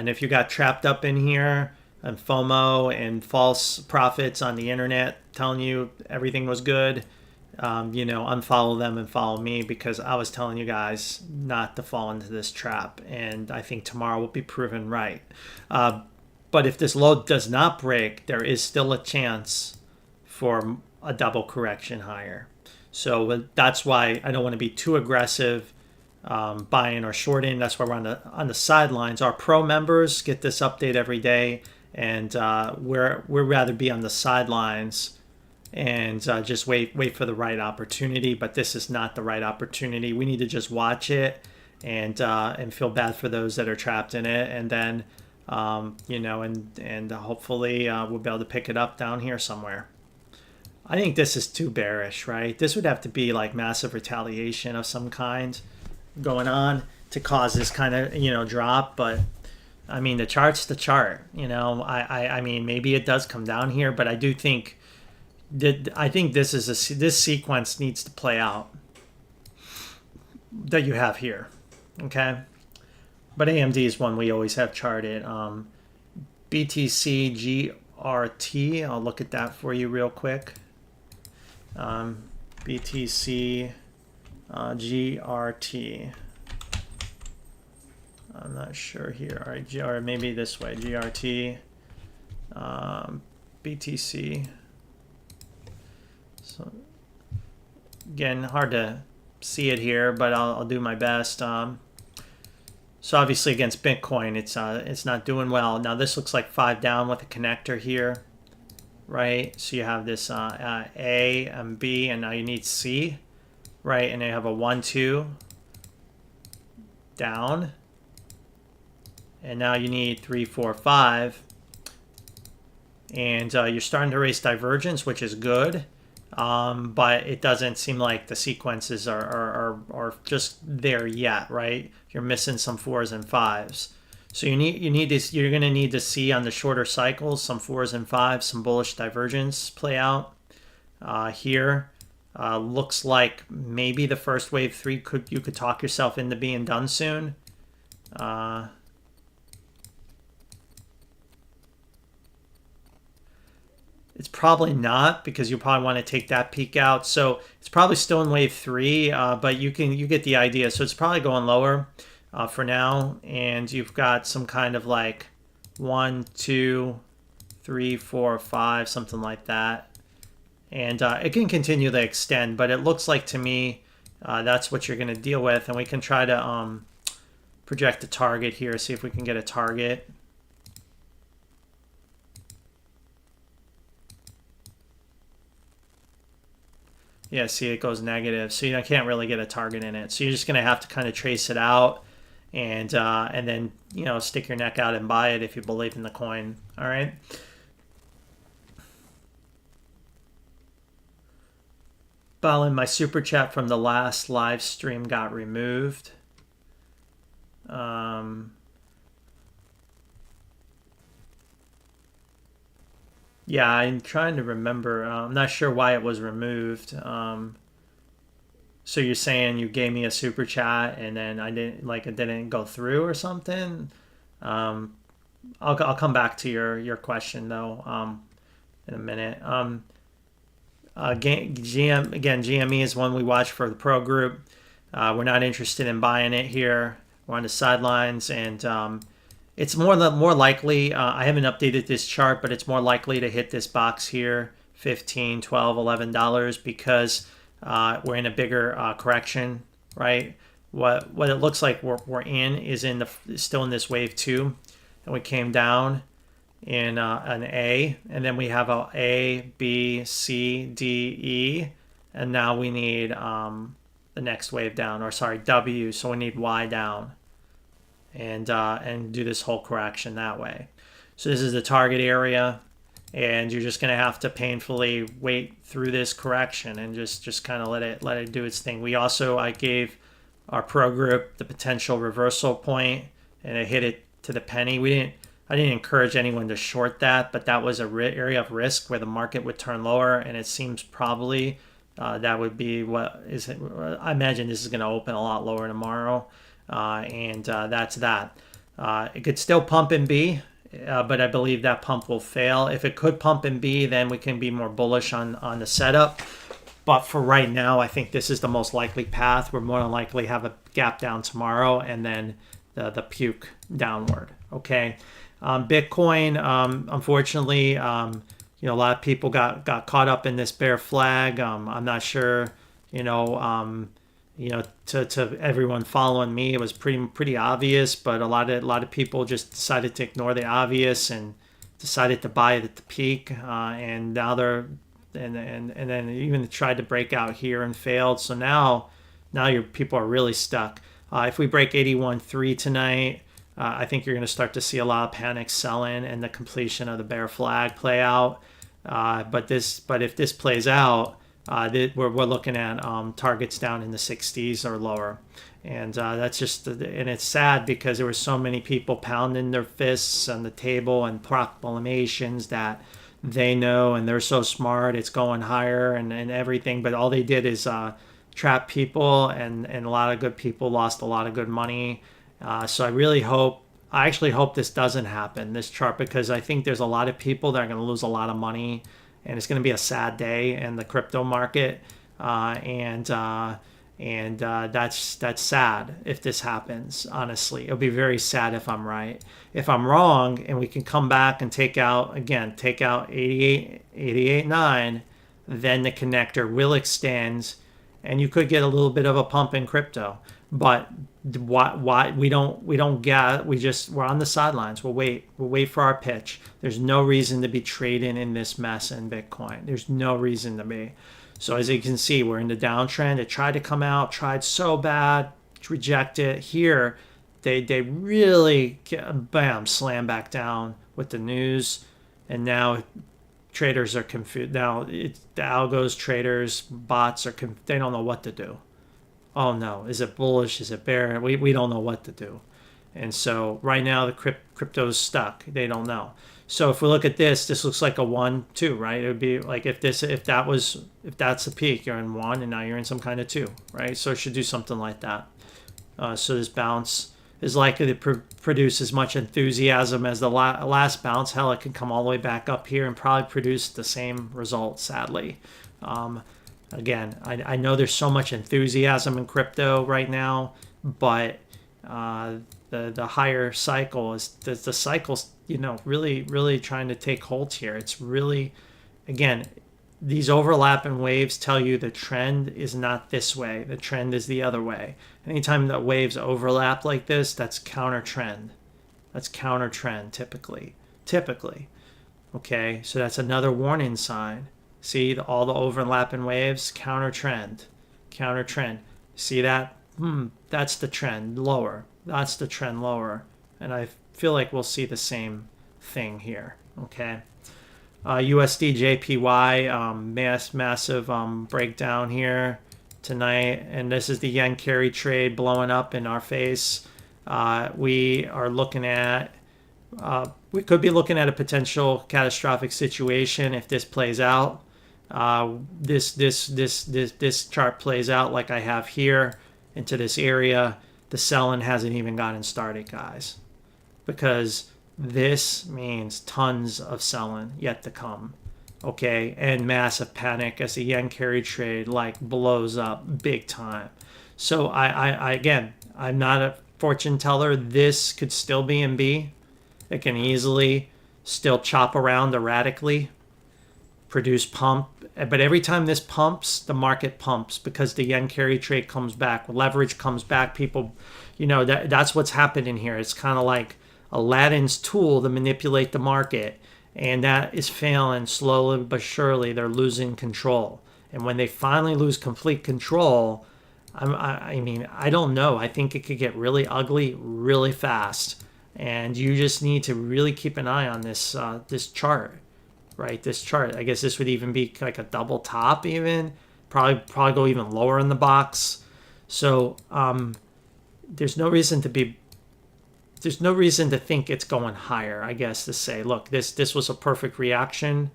if you got trapped up in here and FOMO and false prophets on the internet telling you everything was good, you know, unfollow them and follow me, because I was telling you guys not to fall into this trap, and I think tomorrow will be proven right. But if this low does not break, there is still a chance for a double correction higher. So that's why I don't want to be too aggressive buying or shorting. That's why we're on the sidelines. Our pro members get this update every day, and we'd rather be on the sidelines and just wait for the right opportunity. But this is not the right opportunity. We need to just watch it and feel bad for those that are trapped in it, and then you know, and hopefully we'll be able to pick it up down here somewhere. I think this is too bearish, right? This would have to be like massive retaliation of some kind going on to cause this kind of, you know, drop. But I mean, the chart's the chart, you know. I mean, maybe it does come down here, but I do think that this sequence needs to play out that you have here. Okay, but AMD is one we always have charted. BTC GRT, I'll look at that for you real quick. BTC GRT. I'm not sure here. All right, or maybe this way. GRT, BTC. So again, hard to see it here, but I'll do my best. So obviously against Bitcoin, it's not doing well. Now this looks like 5 down with a connector here, right? So you have this A and B, and now you need C, right? And you have a 1, 2 down, and now you need 3, 4, 5, and you're starting to raise divergence, which is good. But it doesn't seem like the sequences are just there yet, right? You're missing some 4s and 5s. So you're going to need to see on the shorter cycles some 4s and 5s, some bullish divergence play out. Here looks like maybe the first wave 3 you could talk yourself into being done soon. It's probably not, because you probably want to take that peak out. So it's probably still in wave 3, but you get the idea. So it's probably going lower for now, and you've got some kind of like 1, 2, 3, 4, 5, something like that, and it can continue to extend. But it looks like to me that's what you're going to deal with, and we can try to project a target here, see if we can get a target. Yeah, see, it goes negative, so you can't really get a target in it. So you're just going to have to kind of trace it out, and then, you know, stick your neck out and buy it if you believe in the coin. All right. Balin, my super chat from the last live stream got removed. Yeah, I'm trying to remember. I'm not sure why it was removed. So you're saying you gave me a super chat and then it didn't go through or something? I'll come back to your question though in a minute. GME is one we watch for the pro group. We're not interested in buying it here. We're on the sidelines, and it's more likely, I haven't updated this chart, but it's more likely to hit this box here, $15, $12, $11, because we're in a bigger correction, right? what it looks like we're in is still in this wave 2, and we came down in an A, and then we have A, B, C, D, E, and now we need the next wave down, or sorry, W, so we need Y down, and do this whole correction that way. So this is the target area, and you're just going to have to painfully wait through this correction and just kind of let it do its thing. I gave our pro group the potential reversal point, and it hit it to the penny. I didn't encourage anyone to short that, but that was a area of risk where the market would turn lower, and it seems probably that would be what is. I imagine this is going to open a lot lower tomorrow, and that's that. It could still pump in B, but I believe that pump will fail. If it could pump in B, then we can be more bullish on the setup. But for right now, I think this is the most likely path. We're more than likely have a gap down tomorrow, and then the puke downward. Okay. Bitcoin, unfortunately, a lot of people got caught up in this bear flag. I'm not sure, to everyone following me, it was pretty obvious, but a lot of people just decided to ignore the obvious and decided to buy it at the peak, and now and then even tried to break out here and failed. So now your people are really stuck. If we break 81.3 tonight, I think you're going to start to see a lot of panic selling and the completion of the bear flag play out. But if this plays out, we're looking at targets down in the 60s or lower, and that's and it's sad because there were so many people pounding their fists on the table and proclamations that they know and they're so smart, it's going higher and everything, but all they did is trap people, and a lot of good people lost a lot of good money. So I actually hope this doesn't happen, this chart, because I think there's a lot of people that are going to lose a lot of money, and it's going to be a sad day in the crypto market. And that's sad if this happens. Honestly, it'll be very sad if I'm right. If I'm wrong, and we can come back and take out 88.9, then the connector will extend, and you could get a little bit of a pump in crypto. But why we're on the sidelines. We'll wait for our pitch. There's no reason to be trading in this mess in Bitcoin. There's no reason to be. So as you can see, we're in the downtrend. It tried to come out, tried so bad, reject it. Here, they really slam back down with the news, and now traders are confused. Now the algos, traders, bots they don't know what to do. Oh no, is it bullish? Is it bear? We don't know what to do. And so right now the crypto's stuck. They don't know. So if we look at this looks like a 1, 2, right? It would be like if that's the peak, you're in 1 and now you're in some kind of 2, right? So it should do something like that. So this bounce is likely to produce as much enthusiasm as the last bounce. Hell, it can come all the way back up here and probably produce the same result, sadly. Again, I know there's so much enthusiasm in crypto right now, but the higher cycle is the cycle's really trying to take hold here. It's really, again, these overlapping waves tell you the trend is not this way. The trend is the other way. Anytime the waves overlap like this, that's counter trend. That's counter trend typically. Okay, so that's another warning sign. See all the overlapping waves, counter trend. See that? That's the trend lower. That's the trend lower. And I feel like we'll see the same thing here. Okay. USD JPY, massive breakdown here tonight. And this is the yen carry trade blowing up in our face. We are looking at, we could be looking at a potential catastrophic situation if this plays out. This chart plays out like I have here into this area. The selling hasn't even gotten started, guys, because this means tons of selling yet to come. Okay, and massive panic as the yen carry trade blows up big time. So I again, I'm not a fortune teller. This could still be in B. It can easily still chop around erratically, produce pump But every time this pumps, the market pumps because the yen carry trade comes back, leverage comes back. People, that's what's happening here. It's kind of like Aladdin's tool to manipulate the market, and that is failing slowly but surely. They're losing control, and when they finally lose complete control, I mean, I don't know. I think it could get really ugly really fast, and you just need to really keep an eye on this chart. Right, this chart. I guess this would even be like a double top, even probably go even lower in the box. So there's no reason to think it's going higher. I guess to say, look, this was a perfect reaction.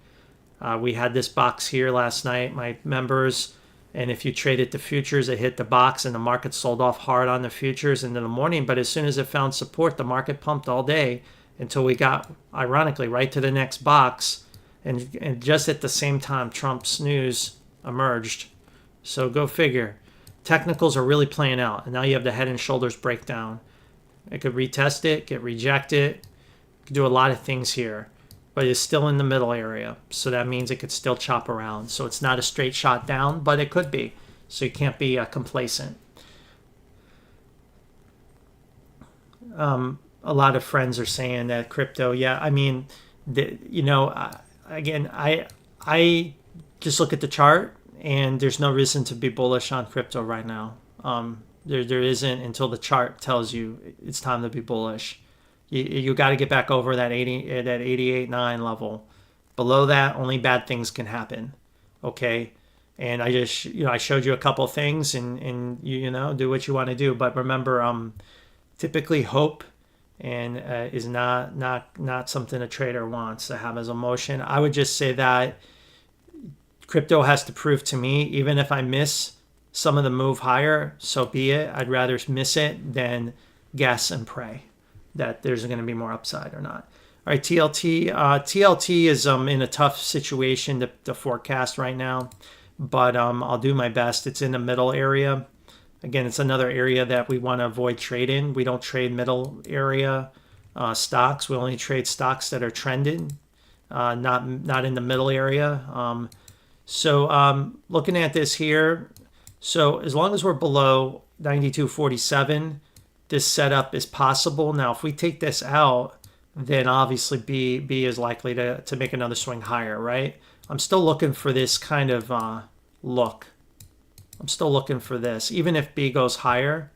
We had this box here last night, my members, and if you traded the futures, it hit the box, and the market sold off hard on the futures into the morning. But as soon as it found support, the market pumped all day until we got, ironically, right to the next box. And just at the same time, Trump's news emerged. So go figure. Technicals are really playing out. And now you have the head and shoulders breakdown. It could retest it, get rejected. It could do a lot of things here. But it's still in the middle area. So that means it could still chop around. So it's not a straight shot down, but it could be. So you can't be complacent. A lot of friends are saying that crypto, yeah, I mean, again, I just look at the chart, and there's no reason to be bullish on crypto right now. There isn't until the chart tells you it's time to be bullish. You got to get back over that 88.9 level. Below that, only bad things can happen. Okay, and I just I showed you a couple things, and do what you want to do. But remember, typically hope and is not something a trader wants to have as emotion. I would just say that crypto has to prove to me, even if I miss some of the move higher, so be it. I'd rather miss it than guess and pray that there's going to be more upside or not. All right, TLT. TLT is in a tough situation to forecast right now, but I'll do my best. It's in the middle area. Again, it's another area that we want to avoid trade in. We don't trade middle area stocks. We only trade stocks that are trending, not in the middle area. Looking at this here, so as long as we're below 92.47, this setup is possible. Now, if we take this out, then obviously B is likely to make another swing higher, right? I'm still looking for this kind of look. I'm still looking for this, even if B goes higher.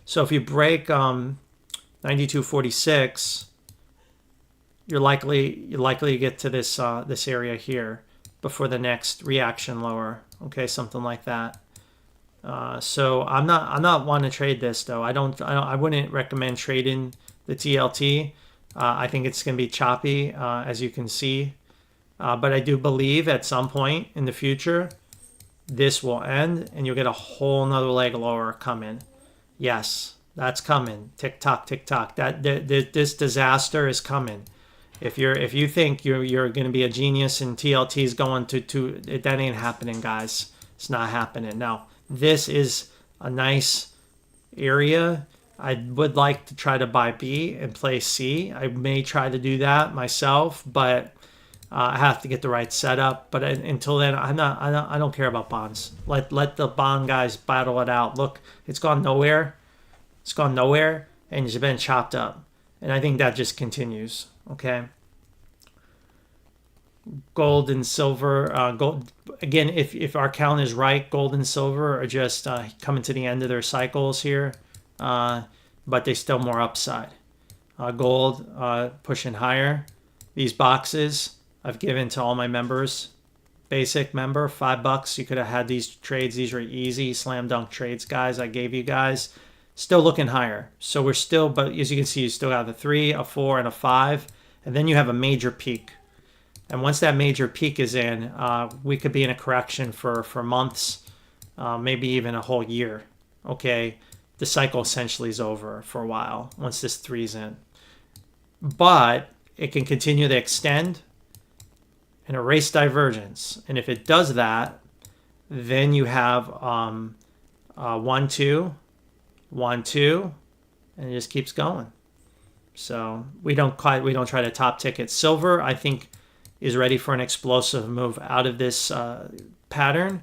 So if you break 92.46, you're likely to get to this this area here before the next reaction lower. Okay, something like that. So I'm not wanting to trade this though. I wouldn't recommend trading the TLT. I think it's going to be choppy, as you can see. But I do believe at some point in the future, this will end and you'll get a whole nother leg lower coming. Yes, that's coming. Tick tock, tick tock. This disaster is coming. If you think you're going to be a genius and TLT is going to that ain't happening, guys. It's not happening. Now, this is a nice area. I would like to try to buy B and play C. I may try to do that myself, but I have to get the right setup. But until then, I don't care about bonds. Let the bond guys battle it out. Look, it's gone nowhere. It's gone nowhere, and it's been chopped up. And I think that just continues. Okay. Gold and silver. Gold again. If our count is right, gold and silver are just coming to the end of their cycles here, but they still more upside. Gold pushing higher. These boxes I've given to all my members. Basic member, $5. You could have had these trades. These are easy slam dunk trades, guys. I gave you guys. Still looking higher. So we're still, but as you can see, you still have a 3, a 4, and a 5, and then you have a major peak. And once that major peak is in, we could be in a correction for months, maybe even a whole year. Okay, the cycle essentially is over for a while once this 3's in. But it can continue to extend and erase divergence. And if it does that, then you have 1, 2, 1, 2, and it just keeps going. So we don't try to top ticket silver. I think is ready for an explosive move out of this pattern.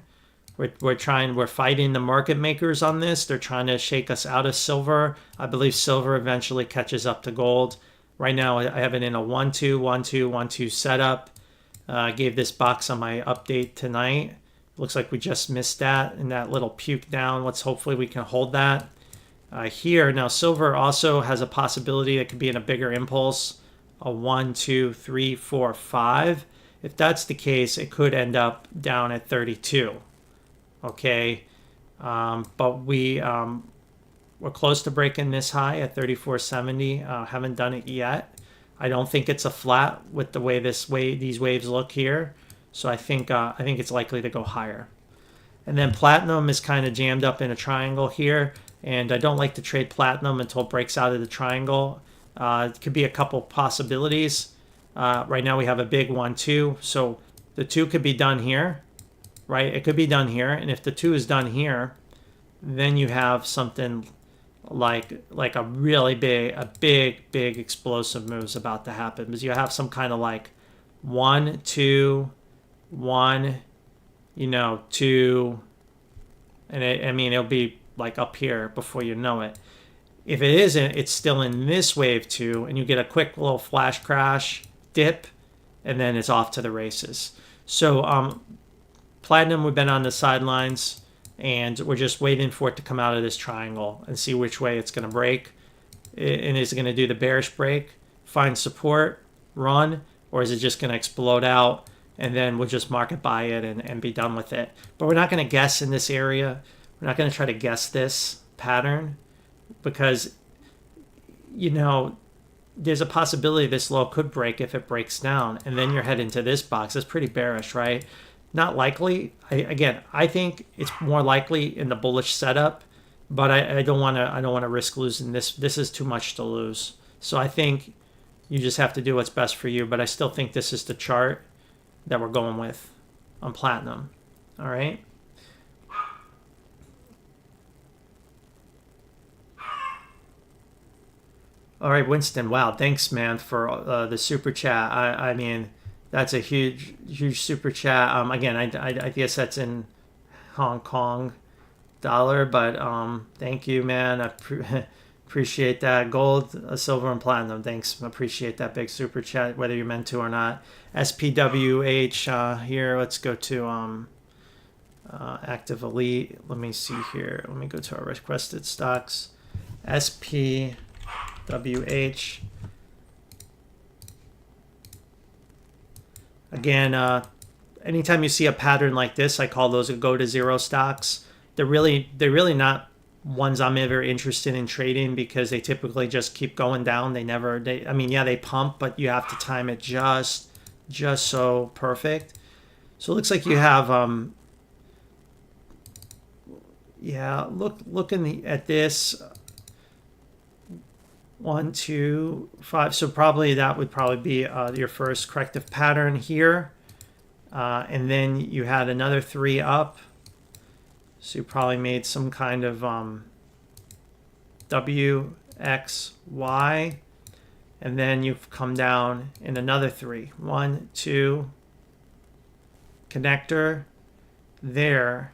We're fighting the market makers on this. They're trying to shake us out of silver. I believe silver eventually catches up to gold. Right now, I have it in a 1-2, 1-2, 1-2 setup. I gave this box on my update tonight. Looks like we just missed that and that little puke down. Hopefully we can hold that. Here, now silver also has a possibility it could be in a bigger impulse. A 1, 2, 3, 4, 5. If that's the case, it could end up down at 32. Okay, but we're close to breaking this high at 34.70. Haven't done it yet. I don't think it's a flat with the way these waves look here. So I think it's likely to go higher. And then platinum is kind of jammed up in a triangle here, and I don't like to trade platinum until it breaks out of the triangle. It could be a couple possibilities. Right now we have a big 1-2, so the 2 could be done here. Right, it could be done here, and if the 2 is done here, then you have something like a really big explosive move is about to happen, because you have some kind of like 1, 2, 1, 2, and it'll be like up here before you know it. If it isn't, it's still in this wave too, and you get a quick little flash crash dip, and then it's off to the races. So platinum, we've been on the sidelines, and we're just waiting for it to come out of this triangle and see which way it's going to break. And is it going to do the bearish break, find support, run, or is it just going to explode out, and then we'll just market buy it and be done with it? But we're not going to guess in this area. We're not going to try to guess this pattern, because, there's a possibility this low could break if it breaks down, and then you're heading to this box. It's pretty bearish, right? Not likely. I think it's more likely in the bullish setup, but I don't want to risk losing this. This is too much to lose. So I think you just have to do what's best for you. But I still think this is the chart that we're going with on platinum. All right. All right, Winston. Wow, thanks, man, for the super chat. I mean, that's a huge super chat. Again, I guess that's in Hong Kong dollar, but thank you, man. I appreciate that. Gold, silver, and platinum. Thanks. I appreciate that big super chat, whether you're meant to or not. SPWH here. Let's go to Active Elite. Let me see here. Let me go to our requested stocks. SPWH. Again, anytime you see a pattern like this, I call those go to zero stocks. They're really not ones I'm ever interested in trading, because they typically just keep going down. They pump, but you have to time it just so perfect. So it looks like you have at this 1, 2, 5. So that would probably be your first corrective pattern here, and then you had another 3 up. So you probably made some kind of W, X, Y, and then you've come down in another 3. 1, 2, connector there.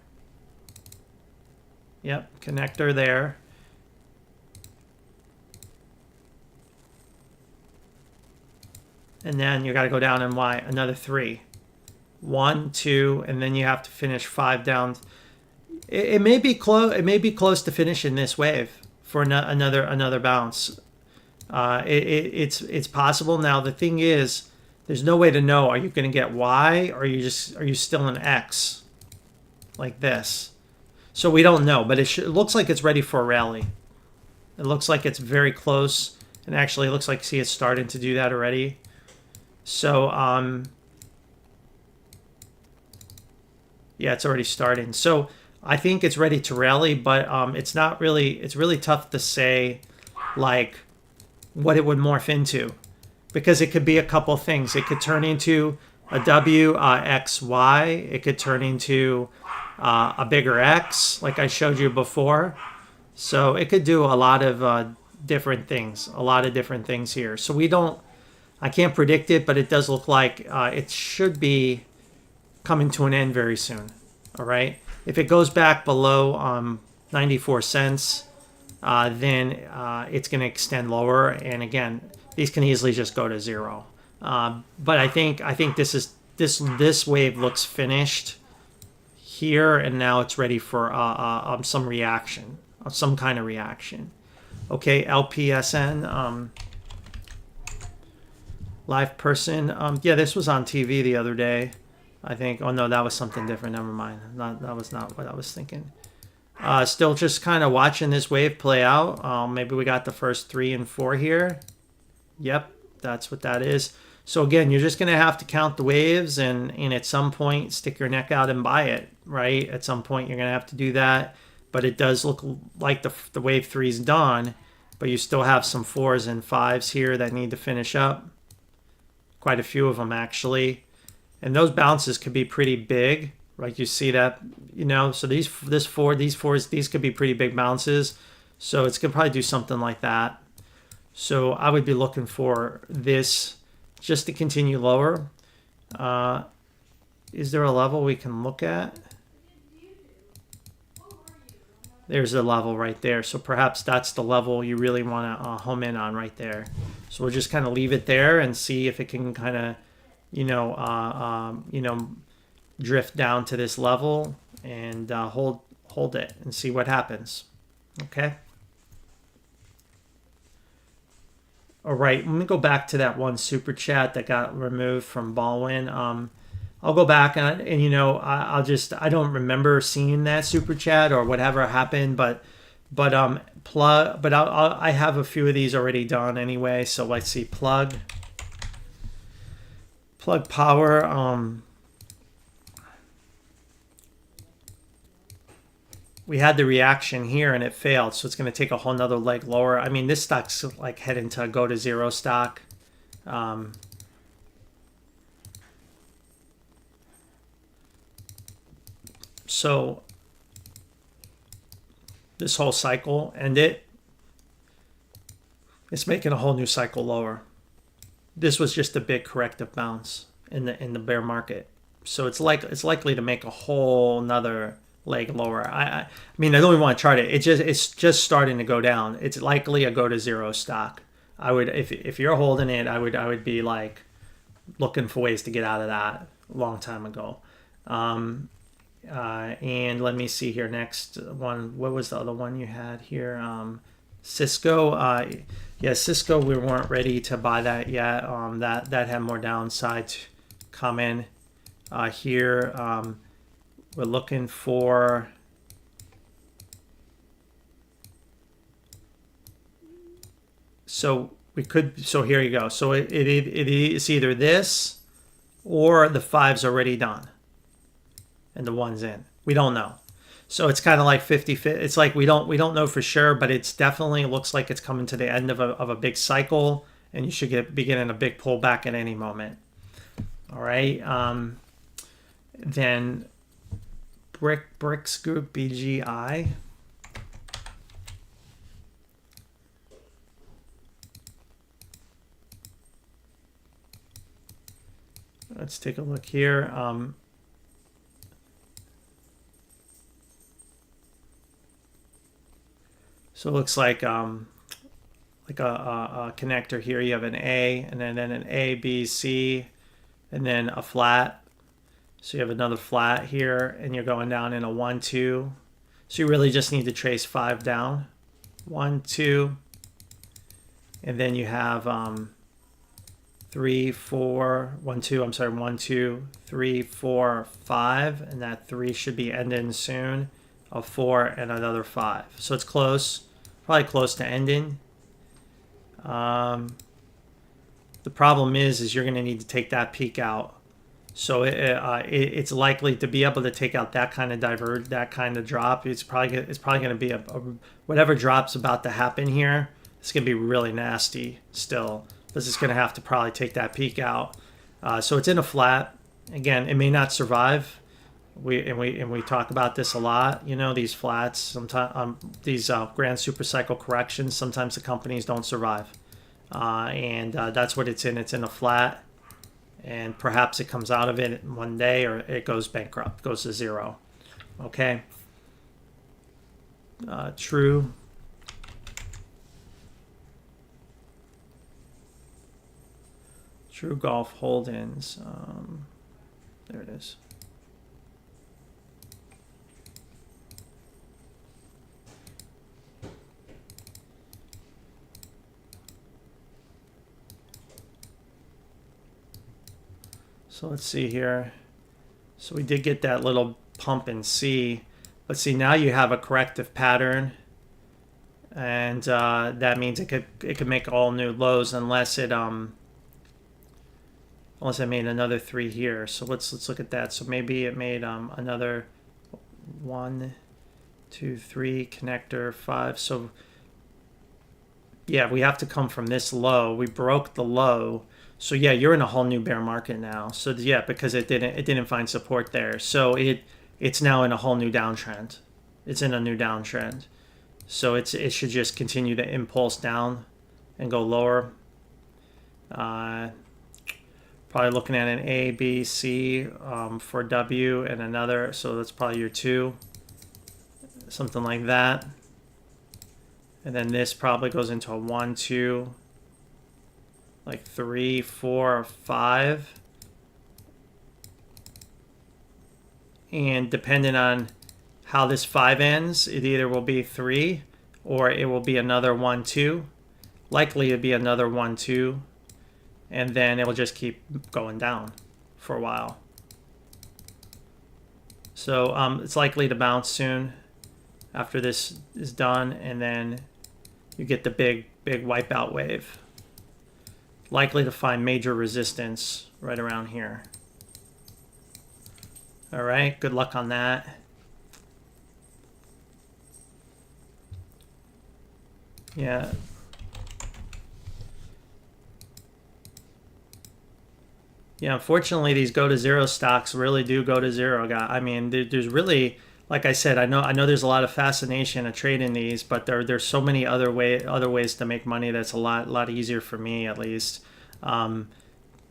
Yep, connector there. And then you got to go down and Y, another 3. 1, 2, and then you have to finish 5 down. It may be close. It may be close to finishing this wave for another bounce. It's possible. Now the thing is, there's no way to know. Are you going to get Y, or are you still in X, like this? So we don't know. But it looks like it's ready for a rally. It looks like it's very close, and actually, it looks like it's starting to do that already. So yeah, it's already starting. So I think it's ready to rally, but it's not really. It's really tough to say, like, what it would morph into, because it could be a couple things. It could turn into a W, X, Y. It could turn into a bigger X, like I showed you before. So it could do a lot of different things. A lot of different things here. So we don't I can't predict it, but it does look like it should be coming to an end very soon. All right. If it goes back below 94 cents, then it's going to extend lower. And again, these can easily just go to zero. But I think this wave looks finished here, and now it's ready for some reaction, some kind of reaction. Okay, LPSN, live person. Yeah, this was on TV the other day, I think. Oh no, that was something different. Never mind. That was not what I was thinking. Still just kind of watching this wave play out. Maybe we got the first 3 and 4 here. Yep, that's what that is. So again, you're just going to have to count the waves and at some point stick your neck out and buy it, right? At some point you're going to have to do that. But it does look like the wave 3 is done, but you still have some 4s and 5s here that need to finish up. Quite a few of them actually. And those bounces could be pretty big. Right, you see that, so these fours, these could be pretty big bounces. So it's going to probably do something like that. So I would be looking for this just to continue lower. Is there a level we can look at? There's a level right there. So perhaps that's the level you really want to home in on right there. So we'll just kind of leave it there and see if it can kind of, drift down to this level and hold it and see what happens. Okay. All right, let me go back to that one super chat that got removed from Baldwin. I'll go back and I don't remember seeing that super chat or whatever happened, but I have a few of these already done anyway. So let's see, plug power. We had the reaction here and it failed, so it's going to take a whole nother leg lower. I mean, this stock's like heading to go to zero stock. So this whole cycle it's making a whole new cycle lower. This was just a big corrective bounce in the bear market, so it's likely to make a whole nother leg lower. I mean, I don't even want to chart it. It's just starting to go down. It's likely a go to zero stock. I would, if you're holding it, I would be like looking for ways to get out of that a long time ago. And let me see here. Next one. What was the other one you had here? Cisco. Yeah, Cisco. We weren't ready to buy that yet. That had more downside coming. Here. We're looking for so here you go. So it's either this or the 5's already done and the 1's in. We don't know. So it's kind of like 50-50. It's like we don't know for sure, but it's definitely looks like it's coming to the end of a big cycle, and you should be getting a big pullback at any moment. All right. Then Bricks Group, BGI. Let's take a look here. So it looks like a connector here. You have an A, and then an A, B, C, and then a flat. So you have another flat here, and you're going down in a 1, 2. So you really just need to trace 5 down. 1, 2. And then you have 3, 4, 1, 2. I'm sorry, 1, 2, 3, 4, 5. And that 3 should be ending soon. A 4 and another 5. So it's close. Probably close to ending. The problem is you're going to need to take that peak out. So it's likely to be able to take out that kind of that kind of drop. It's probably going to be whatever drop's about to happen here. It's going to be really nasty still. This is going to have to probably take that peak out. So it's in a flat. Again, it may not survive. We talk about this a lot. These flats, sometimes these grand super cycle corrections. Sometimes the companies don't survive. and that's what it's in. It's in a flat, and perhaps it comes out of it one day, or it goes bankrupt, goes to zero. Okay. True. True Golf Holdings. There it is. So let's see here. So we did get that little pump in C. Let's see, now you have a corrective pattern, and that means it could make all new lows unless it made another 3 here. So let's look at that. So maybe it made another 1, 2, 3 connector 5. So yeah, we have to come from this low. We broke the low. So yeah, you're in a whole new bear market now. So yeah, because it didn't find support there. So it's now in a whole new downtrend. It's in a new downtrend. So it should just continue to impulse down and go lower. Probably looking at an A, B, C for W and another. So that's probably your 2, something like that. And then this probably goes into a 1, 2, like 3, 4, or 5. And depending on how this 5 ends, it either will be 3 or it will be another 1, 2. Likely it'll be another 1, 2. And then it will just keep going down for a while. So it's likely to bounce soon after this is done, and then you get the big wipeout wave. Likely to find major resistance right around here. All right, good luck on that. Yeah. Yeah, unfortunately, these go to zero stocks really do go to zero. I mean, there's really, like I said, I know there's a lot of fascination of trading these, but there's so many other ways to make money that's a lot easier for me, at least,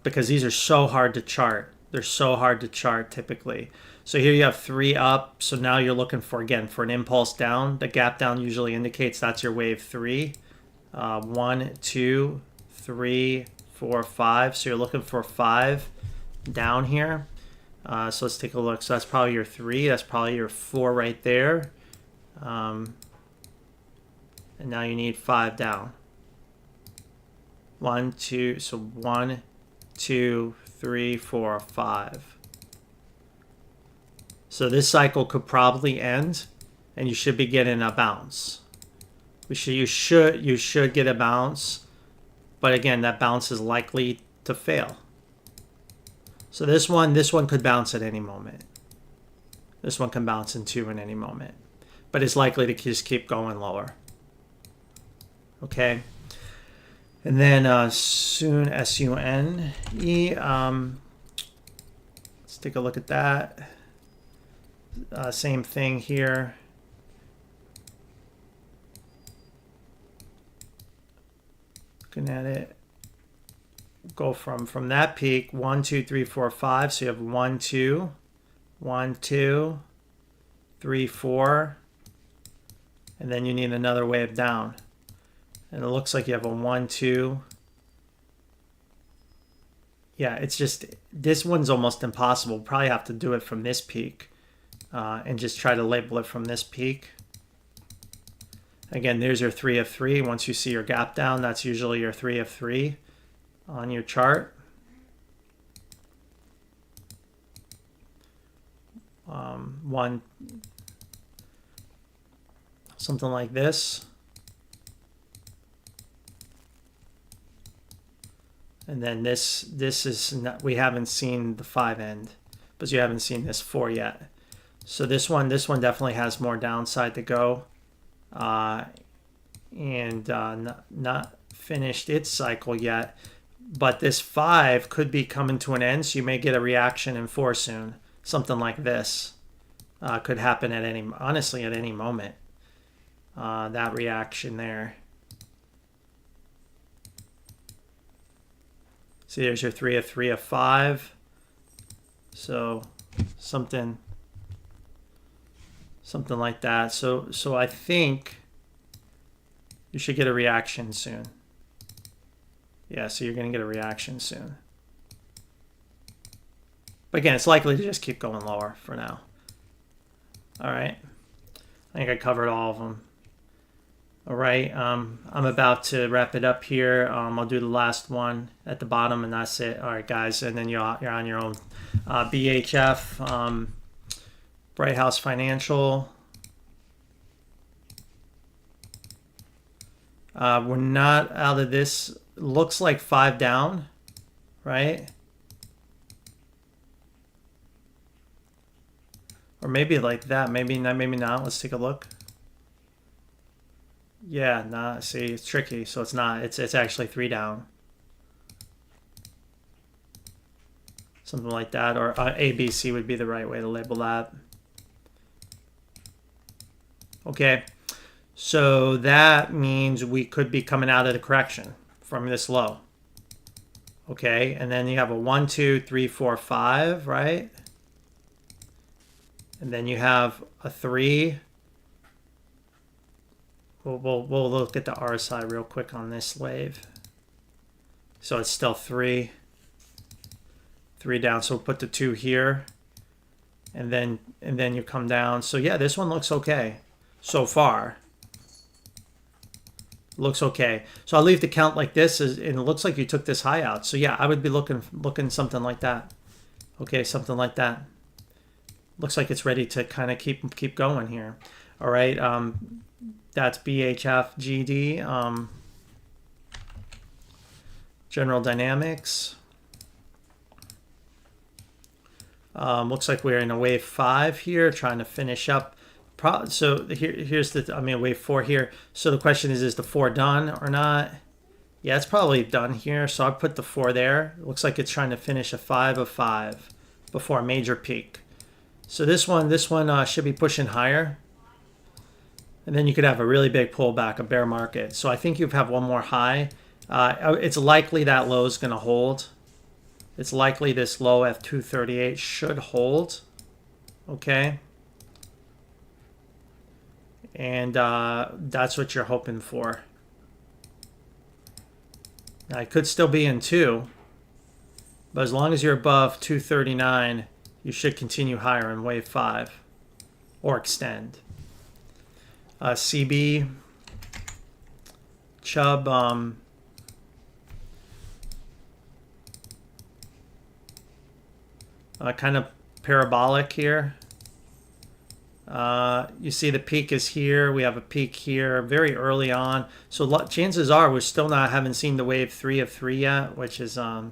because these are so hard to chart. They're so hard to chart typically. So here you have 3 up. So now you're looking for, again, for an impulse down. The gap down usually indicates that's your wave 3. 1, 2, 3, 4, 5. So you're looking for 5 down here. So let's take a look. So that's probably your 3. That's probably your 4 right there. And now you need 5 down. 1, 2. So 1, 2, 3, 4, 5. So this cycle could probably end, and you should be getting a bounce. You should get a bounce, but again, that bounce is likely to fail. So this one could bounce at any moment. This one can bounce in 2 at any moment, but it's likely to just keep going lower. Okay, and then soon, S-U-N-E. Let's take a look at that. Same thing here. Looking at it, go from that peak 1, 2, 3, 4, 5. So you have 1, 2, 1, 2, 3, 4, and then you need another wave down. And it looks like you have a 1, 2. Yeah, it's just, this one's almost impossible. We'll probably have to do it from this peak and just try to label it from this peak. Again, there's your 3 of 3. Once you see your gap down, that's usually your 3 of 3 on your chart. One, something like this. And then this is not, we haven't seen the 5 end, but you haven't seen this 4 yet. So this one definitely has more downside to go, and not finished its cycle yet. But this 5 could be coming to an end, so you may get a reaction in 4 soon. Something like this could happen at honestly at any moment. That reaction there. See, there's your 3 of 3 of 5. So something like that. So I think you should get a reaction soon. Yeah, so you're going to get a reaction soon. But again, it's likely to just keep going lower for now. All right. I think I covered all of them. All right. I'm about to wrap it up here. I'll do the last one at the bottom, and that's it. All right, guys. And then you're on your own. BHF, Bright House Financial. We're not out of this. Looks like 5 down, right? Or maybe like that. Maybe not. Maybe not. Let's take a look. Yeah, nah. See, it's tricky. So it's not. It's actually 3 down. Something like that. Or ABC would be the right way to label that. Okay. So that means we could be coming out of the correction from this low. Okay. And then you have a 1, 2, 3, 4, 5, right? And then you have a 3. We'll look at the RSI real quick on this wave. So it's still 3 down. So we'll put the 2 here, and then you come down. So yeah, this one looks okay so far. Looks okay. So I'll leave the count like this, and it looks like you took this high out. So yeah, I would be looking something like that. Okay, something like that. Looks like it's ready to kind of keep going here. All right, that's BHF GD. General Dynamics. Looks like we're in a wave 5 here, trying to finish up. So here's the, wave 4 here. So the question is the 4 done or not? Yeah, it's probably done here. So I put the 4 there. It looks like it's trying to finish a 5 of 5 before a major peak. So this one should be pushing higher. And then you could have a really big pullback, a bear market. So I think you have one more high. It's likely that low is going to hold. It's likely this low at 238 should hold. Okay. And that's what you're hoping for. Now, it could still be in 2. But as long as you're above 239, you should continue higher in wave 5 or extend. CB, Chubb, kind of parabolic here. You see the peak is here. We have a peak here very early on. So chances are we still haven't seen the wave 3 of 3 yet, which is, I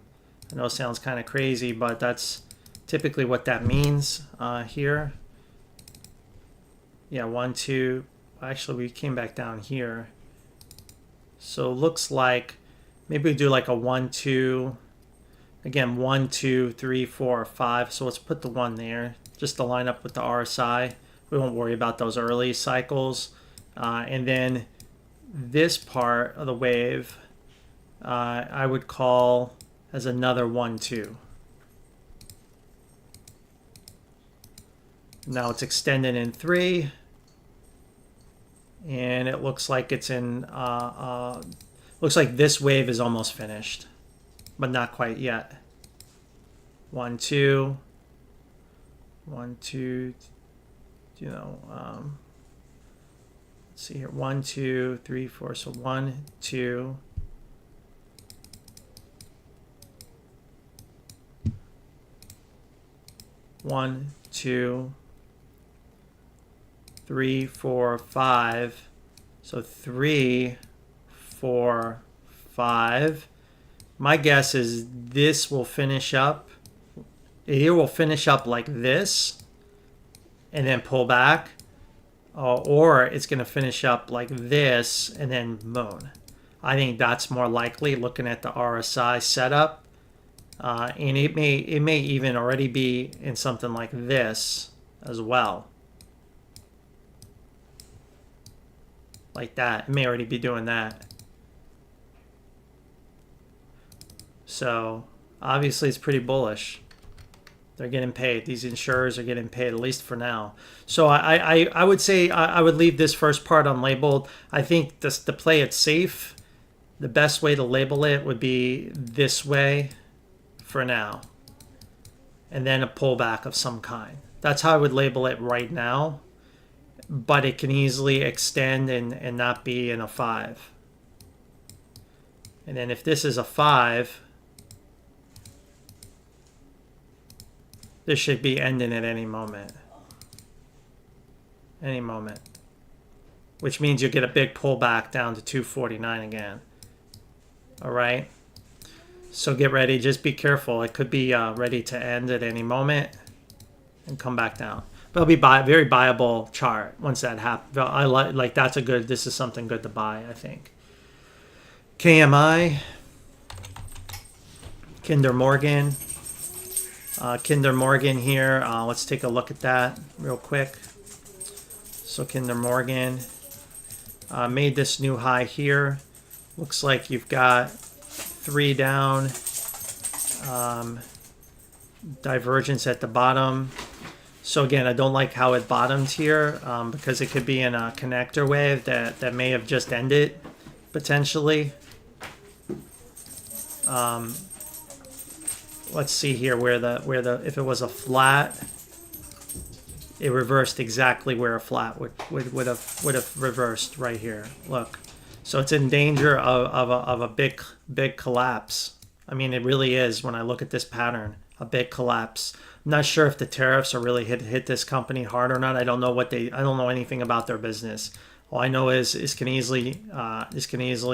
know it sounds kind of crazy, but that's typically what that means here. Yeah, 1, 2. Actually, we came back down here. So it looks like maybe we do like a 1, 2. Again, 1, 2, 3, 4, 5. So let's put the 1 there just to line up with the RSI. We won't worry about those early cycles. And then this part of the wave, I would call as another 1, 2. Now it's extended in 3. And it looks like it's in, looks like this wave is almost finished, but not quite yet. 1, 2, 1, 2, let's see here, 1, 2, 3, 4, so 1, 2, one, 2, 3, 4, 5. So 3, 4, 5. My guess is this will finish up. Here will finish up like this and then pull back. Or it's going to finish up like this and then moon. I think that's more likely looking at the RSI setup. And it may even already be in something like this as well. Like that. It may already be doing that. So obviously it's pretty bullish. They're getting paid. These insurers are getting paid, at least for now. So I would say I would leave this first part unlabeled. I think this, to play it safe, the best way to label it would be this way for now. And then a pullback of some kind. That's how I would label it right now. But it can easily extend and not be in a 5. And then if this is a 5, this should be ending at any moment. Any moment. Which means you get a big pullback down to 249 again. All right. So get ready. Just be careful. It could be ready to end at any moment and come back down. But it'll be very buyable chart once that happens. I like that's a good. This is something good to buy, I think. KMI, Kinder Morgan. Kinder Morgan here. Let's take a look at that real quick. So Kinder Morgan made this new high here. Looks like you've got 3 down, divergence at the bottom. So again, I don't like how it bottomed here because it could be in a connector wave that may have just ended potentially. Let's see here where the if it was a flat, it reversed exactly where a flat would have reversed right here. Look, so it's in danger of a big collapse. I mean, it really is when I look at this pattern, a big collapse. I'm not sure if the tariffs are really hit this company hard or not. I don't know I don't know anything about their business. All I know is this can easily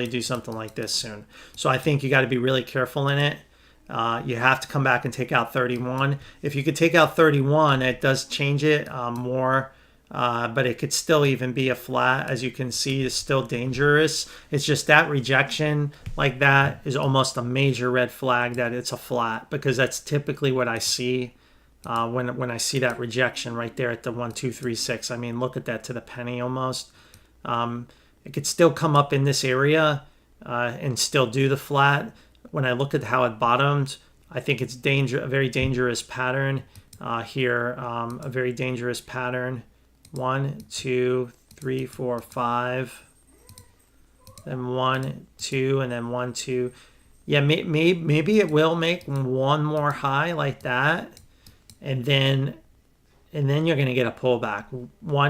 do something like this soon. So I think you got to be really careful in it. You have to come back and take out 31. If you could take out 31, it does change it more, but it could still even be a flat. As you can see, it's still dangerous. It's just that rejection like that is almost a major red flag that it's a flat, because that's typically what I see when I see that rejection right there at the 1, 2, 3, 6. I mean, look at that to the penny almost. It could still come up in this area and still do the flat. When I look at how it bottomed, I think it's a very dangerous pattern here. A very dangerous pattern. 1, 2, 3, 4, 5. Then 1, 2, and then 1, 2. Yeah, maybe it will make one more high like that, and then you're going to get a pullback.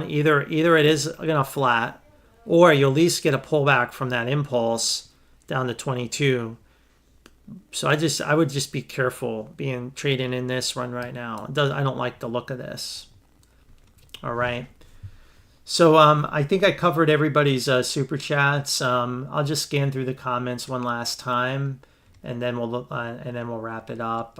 Either it is going to flat, or you'll at least get a pullback from that impulse down to 22. So I would just be careful trading in this run right now. I don't like the look of this. All right. So I think I covered everybody's super chats. I'll just scan through the comments one last time, and then we'll wrap it up.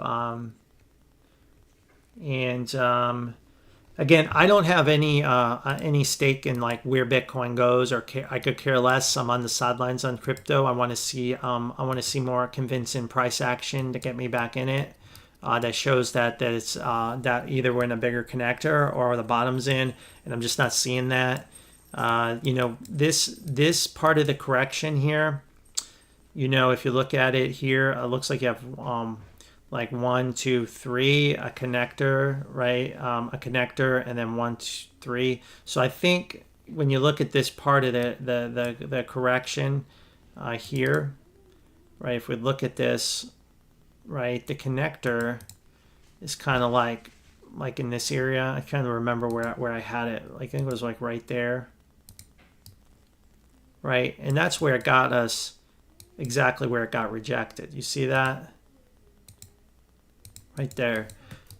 Again, I don't have any stake in like where Bitcoin goes, or I could care less. I'm on the sidelines on crypto. I want to see more convincing price action to get me back in it. That shows that it's that either we're in a bigger connector or the bottom's in, and I'm just not seeing that. This part of the correction here, if you look at it here, it looks like you have like 1, 2, 3, a connector, right? A connector, and then 1, 2, 3. So I think when you look at this part of the correction here, right? If we look at this, right, the connector is kind of like in this area. I kind of remember where I had it. Like, I think it was like right there, right? And that's where it got us, exactly where it got rejected. You see that? Right there.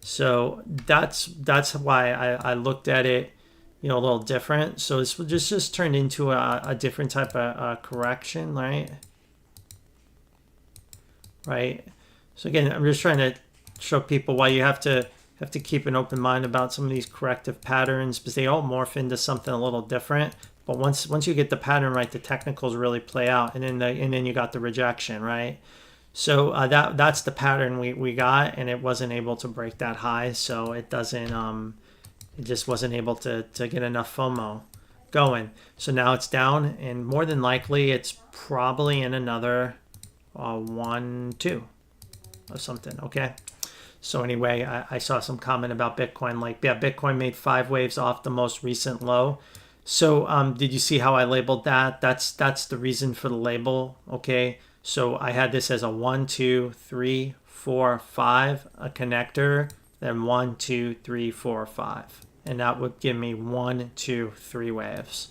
So that's why I looked at it, a little different. So it's just turned into a different type of correction, right? Right. So again, I'm just trying to show people why you have to keep an open mind about some of these corrective patterns, because they all morph into something a little different. But once you get the pattern right, the technicals really play out, and then you got the rejection, right? So that's the pattern we got, and it wasn't able to break that high, so it doesn't it just wasn't able to get enough FOMO going. So now it's down, and more than likely it's probably in another 1, 2. or something. Okay. So anyway, I saw some comment about Bitcoin, like, yeah, Bitcoin made 5 waves off the most recent low. So did you see how I labeled that? That's the reason for the label. Okay. So I had this as a 1, 2, 3, 4, 5, a connector, then 1, 2, 3, 4, 5. And that would give me 1, 2, 3 waves.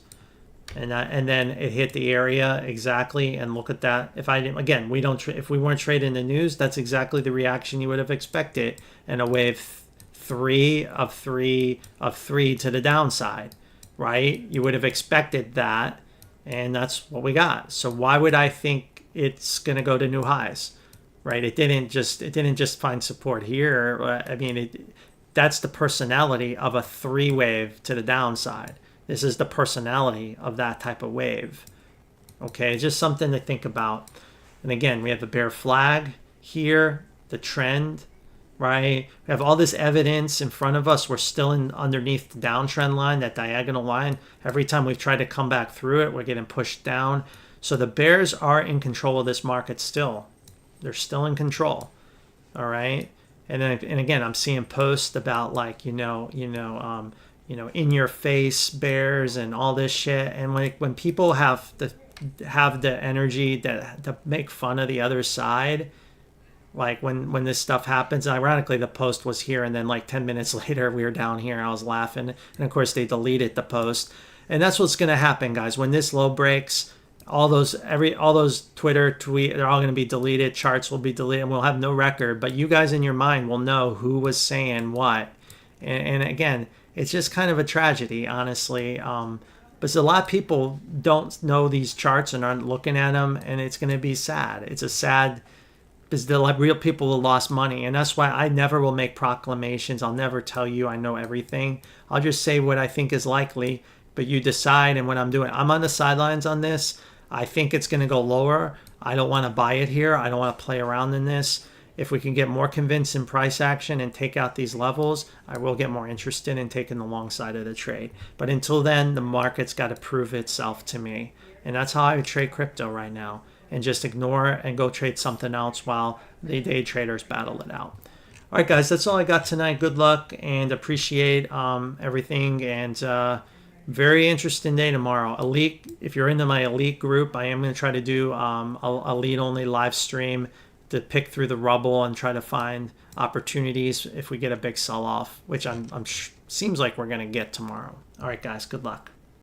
And then it hit the area exactly. And look at that. If I didn't, again, we don't, if we weren't trading the news, that's exactly the reaction you would have expected. And a wave 3 of 3 of 3 to the downside, right? You would have expected that. And that's what we got. So why would I think it's going to go to new highs, right? It didn't just find support here. I mean, that's the personality of a 3 wave to the downside. This is the personality of that type of wave. Okay, just something to think about. And again, we have the bear flag here, the trend, right? We have all this evidence in front of us. We're still underneath the downtrend line, that diagonal line. Every time we've tried to come back through it, we're getting pushed down. So the bears are in control of this market still. They're still in control. All right. And again, I'm seeing posts about, like, in your face bears and all this shit. And when people have the energy to make fun of the other side, like when this stuff happens, ironically, the post was here, and then like 10 minutes later we were down here. I was laughing, and of course they deleted the post. And that's what's going to happen, guys. When this low breaks, all those Twitter tweets, they're all going to be deleted. Charts will be deleted, and we'll have no record. But you guys in your mind will know who was saying what. And again, it's just kind of a tragedy, honestly. But a lot of people don't know these charts and aren't looking at them, and it's going to be sad. It's a sad, because they're like real people who lost money. And that's why I never will make proclamations. I'll never tell you I know everything. I'll just say what I think is likely, but you decide. And what I'm doing, I'm on the sidelines on this. I think it's going to go lower. I don't want to buy it here. I don't want to play around in this. If we can get more convinced in price action and take out these levels, I will get more interested in taking the long side of the trade. But until then, the market's got to prove itself to me. And that's how I would trade crypto right now. And just ignore it and go trade something else while the day traders battle it out. All right, guys, that's all I got tonight. Good luck, and appreciate everything. And very interesting day tomorrow. Elite, if you're into my elite group, I am going to try to do a elite only live stream to pick through the rubble and try to find opportunities if we get a big sell-off, which I'm seems like we're going to get tomorrow. All right, guys, good luck.